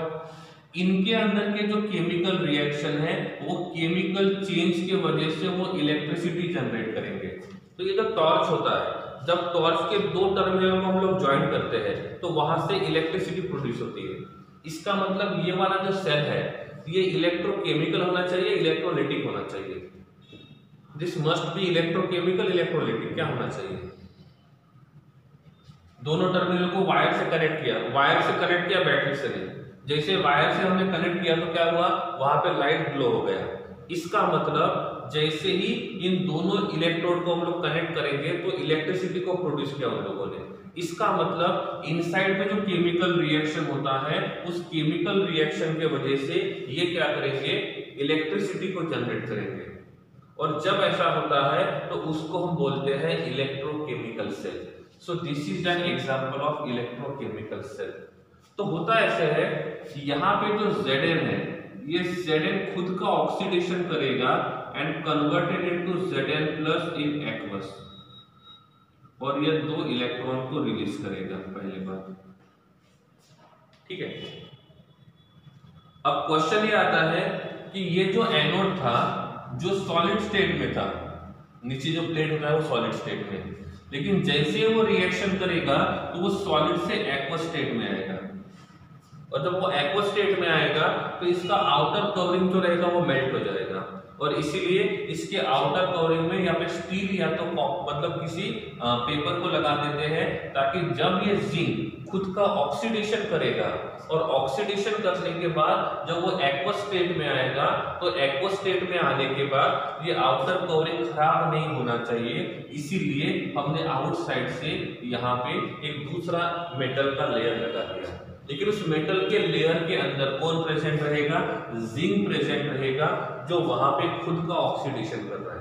इनके अंदर के जो केमिकल रिएक्शन है वो केमिकल चेंज के वजह से वो इलेक्ट्रिसिटी जनरेट करेंगे। तो ये जो टॉर्च होता है, जब टॉर्च के दो टर्मिनल को हम लोग ज्वाइन करते हैं तो वहां से इलेक्ट्रिसिटी प्रोड्यूस होती है। इसका मतलब ये वाला जो सेल है ये इलेक्ट्रोकेमिकल होना चाहिए, इलेक्ट्रोलाइटिक होना चाहिए। This must B electrochemical, electrolytic. क्या होना चाहिए? दोनों टर्मिनल को वायर से कनेक्ट किया, वायर से कनेक्ट किया, बैटरी से नहीं। जैसे वायर से हमने कनेक्ट किया तो क्या हुआ? वहां पे लाइट ग्लो हो गया। इसका मतलब जैसे ही इन दोनों इलेक्ट्रोड को हम लोग कनेक्ट करेंगे तो इलेक्ट्रिसिटी को प्रोड्यूस किया उन लोगों ने। इसका मतलब इनसाइड में जो केमिकल रिएक्शन होता है उस केमिकल रिएक्शन के वजह से ये क्या करेंगे? इलेक्ट्रिसिटी को जनरेट करेंगे। और जब ऐसा होता है तो उसको हम बोलते हैं electrochemical cell. So this is an example of electrochemical cell. तो होता ऐसे है कि यहाँ पे जो Zn है ये Zn खुद का ऑक्सीडेशन करेगा and converted into Zn plus in aqueous, और ये दो इलेक्ट्रॉन को रिलीज करेगा। पहली बात, ठीक है। अब क्वेश्चन ये आता है कि ये जो एनोड था जो सॉलिड स्टेट में था, नीचे जो प्लेट होता है वो सॉलिड स्टेट में, लेकिन जैसे वो रिएक्शन करेगा तो वो सॉलिड से एक्वस स्टेट में आएगा, और जब वो एक्वस स्टेट में आएगा तो इसका आउटर कवरिंग जो रहेगा वो मेल्ट हो जाएगा, और इसीलिए इसके आउटर कवरिंग में या पे स्टील या तो मतलब किसी पेपर को लगा देते हैं ताकि जब ये जिंक खुद का ऑक्सीडेशन करेगा, और ऑक्सीडेशन करने के बाद जब वो एक्वस स्टेट में आएगा तो एक्वस स्टेट में आने के बाद ये आउटर कवरिंग खराब नहीं होना चाहिए, इसीलिए हमने आउटसाइड से यहाँ पे एक दूसरा मेटल का लेयर लगा दिया। लेकिन उस मेटल के लेयर के अंदर कौन प्रेजेंट रहेगा? जिंक प्रेजेंट रहेगा, जो वहां पे खुद का ऑक्सीडेशन कर रहा है,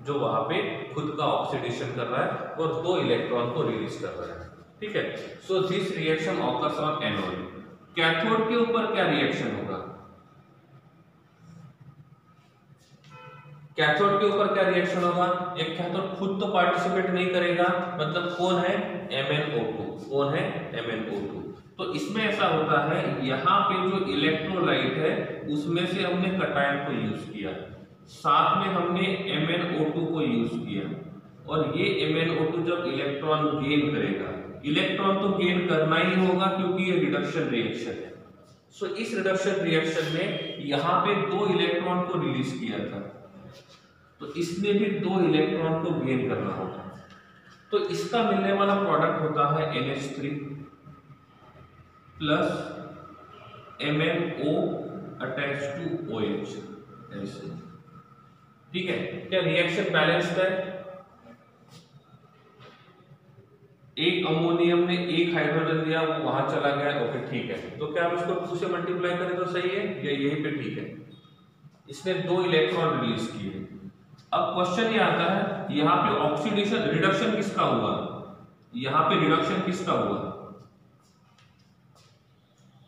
जो वहां पे खुद का ऑक्सीडेशन कर रहा है और 2 इलेक्ट्रॉन को रिलीज कर रहा है। ठीक है, so this reaction occurs on anode. Cathode के ऊपर क्या रिएक्शन होगा? कैथोड के ऊपर क्या रिएक्शन होगा? एक कैथोड खुद तो पार्टिसिपेट नहीं करेगा, मतलब कौन है? MnO2। कौन है? MnO2। तो इसमें ऐसा होता है, यहाँ पे जो इलेक्ट्रोलाइट है उसमें से हमने कटायन को यूज किया, साथ में हमने MnO2 को यूज किया, और ये MnO2 जब इलेक्ट्रॉन गेन करेगा, इलेक्ट्रॉन तो गेन करना ही होगा क्योंकि ये रिडक्शन रिएक्शन है। सो इस रिडक्शन रिएक्शन में यहाँ पे 2 इलेक्ट्रॉन को रिलीज किया था, तो इसमें भी 2 इलेक्ट्रॉन को गेन करना होगा। तो इसका मिलने वाला प्रोडक्ट होता है NH3 plus MnO attach to OH ऐसे। ठीक है, क्या रिएक्शन बैलेंस्ड है? एक अमोनियम ने एक हाइड्रोजन दिया, वो वहां चला गया, ओके ठीक है। तो क्या हम इसको 2 से मल्टीप्लाई करें तो सही है, या यहीं पे ठीक है? इसने 2 इलेक्ट्रॉन रिलीज किए। अब क्वेश्चन ये आता है, यहाँ पे ऑक्सीडेशन रिडक्शन किसका हुआ? यहाँ पे रिडक्शन किसका हुआ?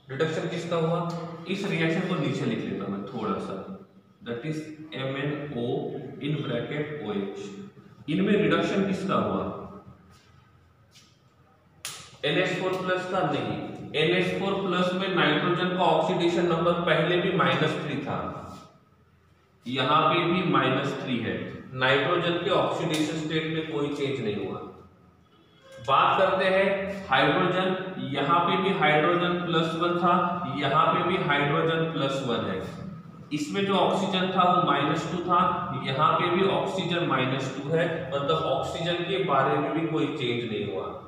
रिडक्शन किसका हुआ? इस रिएक्शन को नीचे लिख लेता हूं मैं थोड़ा सा, that is MnO in bracket OH। इनमें रिडक्शन किसका हुआ? NH4 प्लस का नहीं, NH4 प्लस में नाइट्रोजन का ऑक्सीडेशन नंबर पहले भी -3 था, यहां पे भी -3 है, नाइट्रोजन के ऑक्सीडेशन स्टेट में कोई चेंज नहीं हुआ। बात करते हैं हाइड्रोजन, यहां पे भी हाइड्रोजन +1 था, यहां पे भी हाइड्रोजन +1 है, इसमें जो ऑक्सीजन था वो -2 था, यहां पे भी ऑक्सीजन -2 है, मतलब ऑक्सीजन के बारे में भी कोई चेंज नहीं हुआ।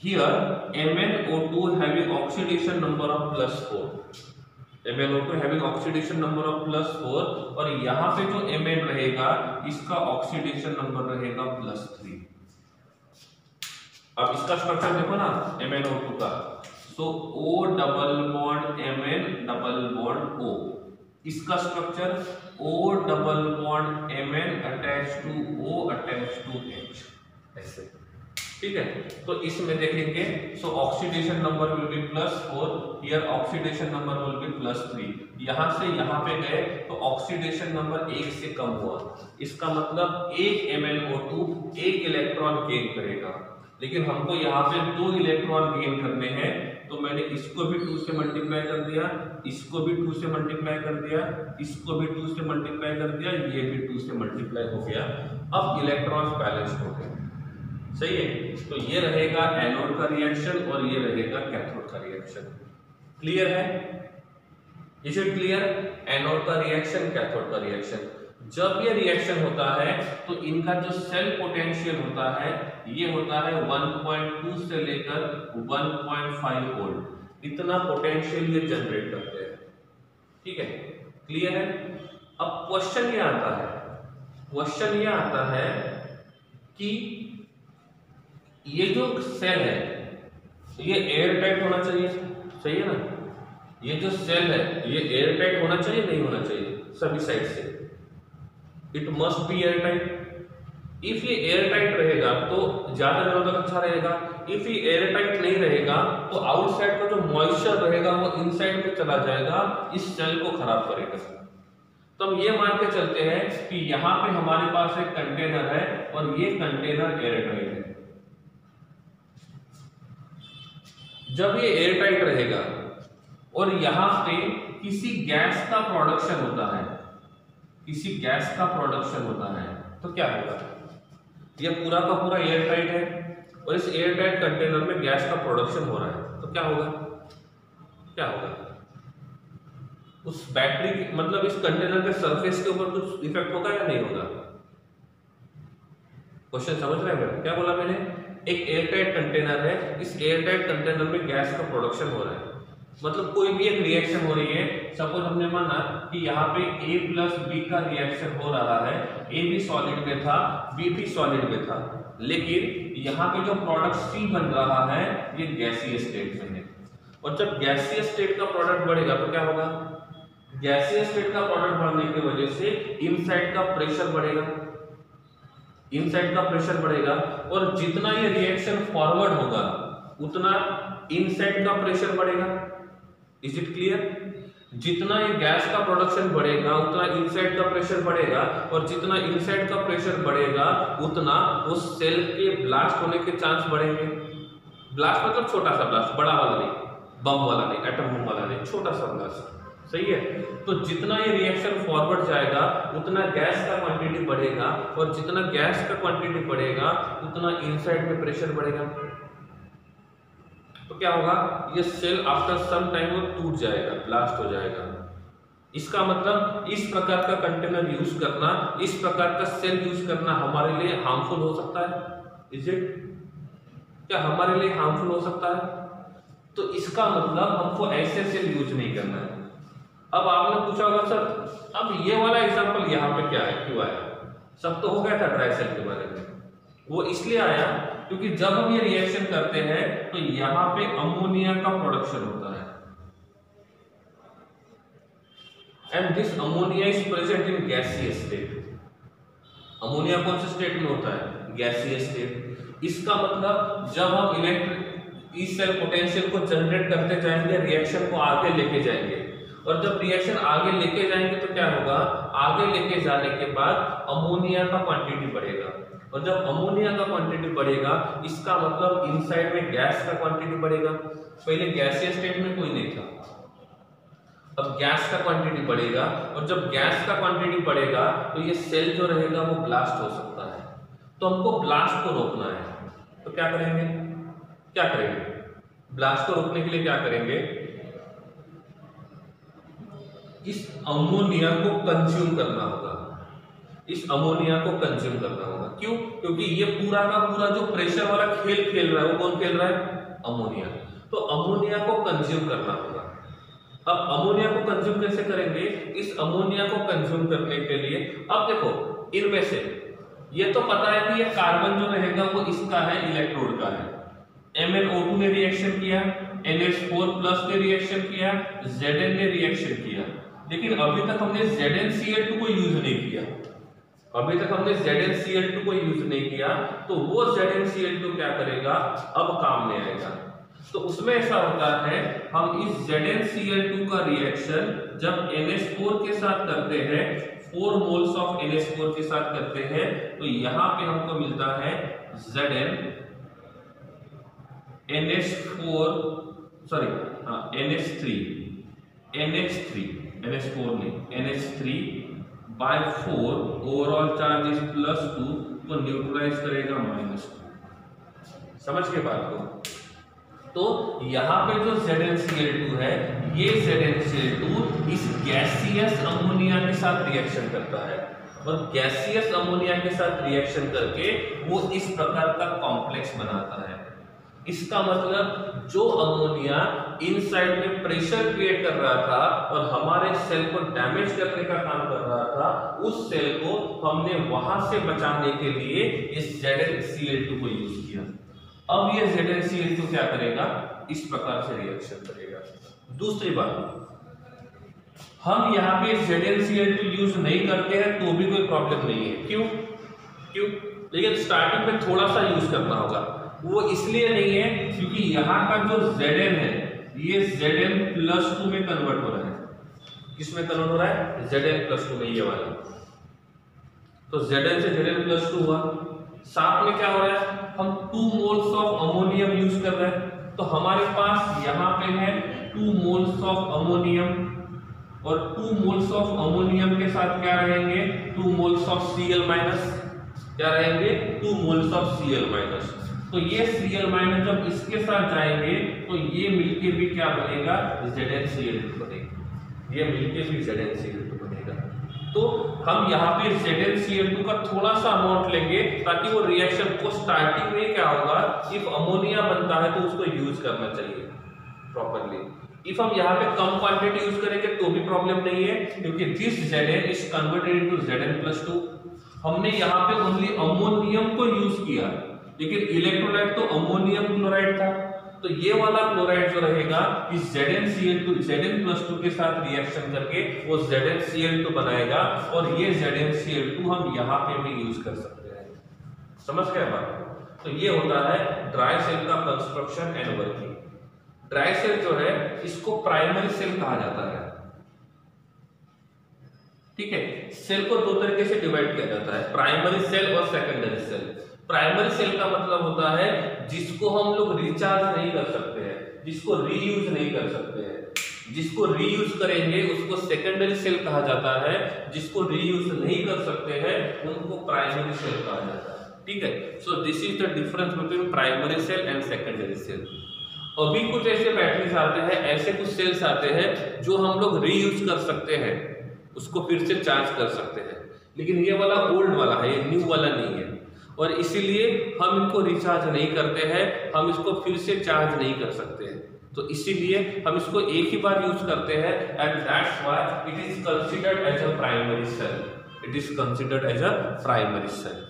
Here MnO2 having oxidation number of +4, MnO2 having oxidation number of +4, और यहाँ पे जो Mn रहेगा इसका ऑक्सीडेशन नंबर रहेगा +3। अब इसका स्ट्रक्चर देखो ना MnO2 का, सो O double bond Mn double bond O, इसका structure O double bond Mn attach to O attach to H ऐसे। ठीक है, तो इसमें देखेंगे, so oxidation number will be +4, here oxidation number will be +3। यहां से यहां पे गए तो ऑक्सीडेशन नंबर 1 से कम हुआ, इसका मतलब एक MnO2 1 इलेक्ट्रॉन गेन करेगा, लेकिन हमको यहाँ पे 2 इलेक्ट्रॉन गेन करने हैं, तो मैंने इसको भी 2 से मल्टीप्लाई कर दिया, इसको भी 2 से मल्टीप्लाई कर दिया, इसको भी 2 से मल्टीप्लाई कर दिया, ये भी 2 से मल्टीप्लाई हो गया। अब इलेक्ट्रॉन्स बैलेंस हो गए, सही है। तो ये रहेगा एनोड का रिएक्शन और ये रहेगा कैथोड का रिएक्शन। क्लियर है? Is it clear? एनोड का रिएक्शन, कैथोड का रिएक्शन। जब ये रिएक्शन होता है तो इनका जो सेल पोटेंशियल होता है ये होता है 1.2 से लेकर 1.5 वोल्ट, इतना पोटेंशियल ये जनरेट करते हैं। ठीक है, क्लियर है? अब क्वेश्चन ये आता है कि ये जो सेल है ये एयर टाइट होना चाहिए, सही है ना? ये जो सेल है ये एयर टाइट होना चाहिए, नहीं होना चाहिए? सभी साइड से it must be air tight. If ये एयर टाइट रहेगा तो ज्यादा दिनों तक अच्छा रहेगा, इफ ये एयर टाइट नहीं रहेगा तो आउटसाइड का जो मॉइस्चर रहेगा वो इनसाइड में चला जाएगा, इस सेल को खराब करेगा। तो हम ये मान के चलते हैं कि यहाँ पे हमारे पास एक कंटेनर है और ये कंटेनर एयर टाइट है। जब ये एयर टाइट रहेगा और यहाँ पे किसी गैस का प्रोडक्शन होता है, किसी गैस का प्रोडक्शन होता है, तो क्या होगा? ये पूरा का पूरा एयर टाइट है और इस एयर टाइट कंटेनर में गैस का प्रोडक्शन हो रहा है, तो क्या होगा? क्या होगा? उस बैटरी की, मतलब इस कंटेनर के सरफेस के ऊपर कुछ इफेक्ट होगा या नहीं होगा? क्वेश्चन समझ रहे हैं? क्या बोला मैंने एक एयरटाइट कंटेनर है, इस एयरटाइट कंटेनर में गैस का प्रोडक्शन हो रहा है, मतलब कोई भी एक रिएक्शन हो रही है। सपोज हमने माना कि यहाँ पे A प्लस बी का रिएक्शन हो रहा है, A भी सॉलिड में था, B भी सॉलिड में था, लेकिन यहाँ पे जो प्रोडक्ट C बन रहा है ये गैसीय स्टेट में है। और जब गैसीय स्टेट का प्रोडक्ट बढ़ेगा तो क्या होगा, गैसीय स्टेट का प्रोडक्ट बढ़ने की वजह से इनसाइड का प्रेशर बढ़ेगा, इनसाइड का प्रेशर बढ़ेगा, और जितना ये रिएक्शन फॉरवर्ड होगा उतना इनसाइड का प्रेशर बढ़ेगा। Is it clear? जितना ये गैस का प्रोडक्शन बढ़ेगा उतना इनसाइड का प्रेशर बढ़ेगा, और जितना इनसाइड का प्रेशर बढ़ेगा उतना उस सेल के ब्लास्ट होने के चांस बढ़ेंगे। ब्लास्ट मतलब छोटा सा ब्लास्ट, बड़ा वाला नहीं, बम वाला नहीं, एटम बम वाला नहीं, छोटा सा ब्लास्ट, सही है। तो जितना ये रिएक्शन फॉरवर्ड जाएगा उतना गैस का क्वांटिटी बढ़ेगा, और जितना गैस का क्वांटिटी बढ़ेगा उतना इनसाइड में प्रेशर बढ़ेगा। तो क्या होगा, ये सेल आफ्टर सम टाइम वो टूट जाएगा, ब्लास्ट हो जाएगा। इसका मतलब इस प्रकार का कंटेनर यूज करना, इस प्रकार का सेल यूज करना हमारे लिए हार्मफुल हो सकता है। Is it? क्या हमारे लिए हार्मफुल हो सकता है? तो इसका मतलब हमको ऐसे सेल यूज नहीं करना है। अब आपने पूछा होगा सर अब ये वाला एग्जांपल यहाँ पे क्या है, क्यों आया? सब तो हो गया था ड्राई सेल के बारे में। वो इसलिए आया क्योंकि जब हम ये रिएक्शन करते हैं तो यहाँ पे अमोनिया का प्रोडक्शन होता है, and this ammonia is present in गैसीय स्टेट। अमोनिया कौन से स्टेट में होता है? गैसीय स्टेट। इसका मतलब जब हम इस सेल पोटेंशियल को जनरेट करते जाएंगे, रिएक्शन को आगे लेके जाएंगे, और जब रिएक्शन आगे लेके जाएंगे तो क्या होगा, आगे लेके जाने के बाद अमोनिया का क्वांटिटी बढ़ेगा, और जब अमोनिया का क्वांटिटी बढ़ेगा इसका मतलब इनसाइड में गैस का क्वांटिटी बढ़ेगा। पहले गैसीय स्टेट में कोई नहीं था, अब गैस का क्वांटिटी बढ़ेगा, और जब गैस का क्वांटिटी बढ़ेगा तो ये सेल जो रहेगा वो ब्लास्ट हो सकता है। तो हमको ब्लास्ट को रोकना है, तो क्या करेंगे, क्या करेंगे? ब्लास्ट को रोकने के लिए क्या करेंगे, इस अमोनिया को कंज्यूम करना होगा, इस अमोनिया को कंज्यूम करना होगा। क्यों? क्योंकि ये पूरा का पूरा जो प्रेशर वाला खेल खेल रहा है वो कौन खेल रहा है? अमोनिया। तो अमोनिया को कंज्यूम करना होगा। अब अमोनिया को कंज्यूम कैसे करेंगे? इस अमोनिया को कंज्यूम करने के लिए अब देखो इनमें से ये तो पता है कि ये कार्बन जो रहेगा वो इसका है, इलेक्ट्रोड का है। MnO2 ने रिएक्शन किया, NH4+ ने रिएक्शन किया, Zn ने रिएक्शन किया, लेकिन अभी तक हमने ZnCl2 को यूज नहीं किया, अभी तक हमने ZnCl2 को यूज नहीं किया। तो वो ZnCl2 क्या करेगा, अब काम में आएगा। तो उसमें ऐसा होता है, हम इस ZnCl2 का रिएक्शन जब NH4 के साथ करते हैं, 4 मोल्स ऑफ NH4 के साथ करते हैं, तो यहाँ पे हमको मिलता है Zn NH4 sorry NH3 NH4 नहीं NH3 by 4 overall charge is +2 को न्यूट्रलाइज करेगा -2। समझ के बात को? तो यहाँ पे जो ZnCl2 है, ये ZnCl2 इस गैसियस अमोनिया के साथ रिएक्शन करता है, और गैसियस अमोनिया के साथ रिएक्शन करके वो इस प्रकार का कॉम्प्लेक्स बनाता है। इसका मतलब जो अमोनिया इनसाइड में प्रेशर क्रिएट कर रहा था और हमारे सेल को डैमेज करने का काम कर रहा था, उस सेल को हमने वहां से बचाने के लिए इस ZnCl2 को यूज किया। अब ये ZnCl2 क्या करेगा, इस प्रकार से रिएक्शन करेगा। दूसरी बात, हम यहाँ पे ZnCl2 यूज नहीं करते हैं तो भी कोई प्रॉब्लम नहीं है। क्यों? लेकिन स्टार्टिंग में थोड़ा सा यूज करना होगा। वो इसलिए नहीं है क्योंकि यहाँ का जो Zn है ये Zn+2 में कन्वर्ट हो रहा है। किस में कन्वर्ट हो रहा है? Zn+2 में, ये वाला। तो Zn से Zn+2 हुआ, साथ में क्या हो रहा है, हम 2 मोल्स ऑफ अमोनियम यूज कर रहे हैं। तो हमारे पास यहाँ पे है 2 मोल्स ऑफ अमोनियम, और 2 मोल्स ऑफ अमोनियम के साथ क्या रहेंगे, 2 मोल्स ऑफ Cl-, क्या रहेंगे, 2 मोल्स ऑफ Cl-। तो ये Cl- जब इसके साथ जाएंगे तो ये मिलके भी क्या बनेगा, ZnCl2 बनेगा, ये मिलके भी ZnCl2 बनेगा। तो हम यहाँ पे ZnCl2 का थोड़ा सा अमाउंट लेंगे ताकि वो रिएक्शन को स्टार्टिंग में क्या होगा, इफ अमोनिया बनता है तो उसको यूज करना चाहिए प्रॉपरली। इफ हम यहाँ पे कम क्वांटिटी यूज करेंगे तो भी प्रॉब्लम नहीं है, क्योंकि this Zn is converted into Zn+2। हमने यहाँ पे ओनली अमोनियम को यूज किया, लेकिन इलेक्ट्रोलाइट तो अमोनियम क्लोराइड था, तो ये वाला क्लोराइड जो रहेगा इस ZnCl2 Zn+2 के साथ रिएक्शन करके वो ZnCl2 बनाएगा, और ये ZnCl2 हम यहाँ पे भी यूज कर सकते हैं। समझ गए बात? तो ये होता है ड्राई सेल का construction and working. Dry cell जो है इसको प्राइमरी सेल कहा जाता है। ठीक है, सेल को दो तरीके से डिवाइड किया जाता है, प्राइमरी सेल और सेकेंडरी सेल। प्राइमरी सेल का मतलब होता है जिसको हम लोग रिचार्ज नहीं कर सकते हैं, जिसको रीयूज नहीं कर सकते हैं। जिसको रीयूज करेंगे उसको सेकेंडरी सेल कहा जाता है, जिसको रीयूज नहीं कर सकते हैं उनको प्राइमरी सेल कहा जाता है। ठीक है, so this is the difference between primary cell and secondary cell. अभी कुछ ऐसे बैटरीज आते हैं, ऐसे कुछ सेल्स आते हैं जो हम लोग रीयूज कर सकते हैं, उसको फिर से चार्ज कर सकते हैं, लेकिन ये वाला ओल्ड वाला है, ये न्यू वाला नहीं है, और इसीलिए हम इनको रिचार्ज नहीं करते हैं, हम इसको फिर से चार्ज नहीं कर सकते हैं। तो इसीलिए हम इसको एक ही बार यूज करते हैं, and that's why it is considered as a primary cell. It is considered as a primary cell.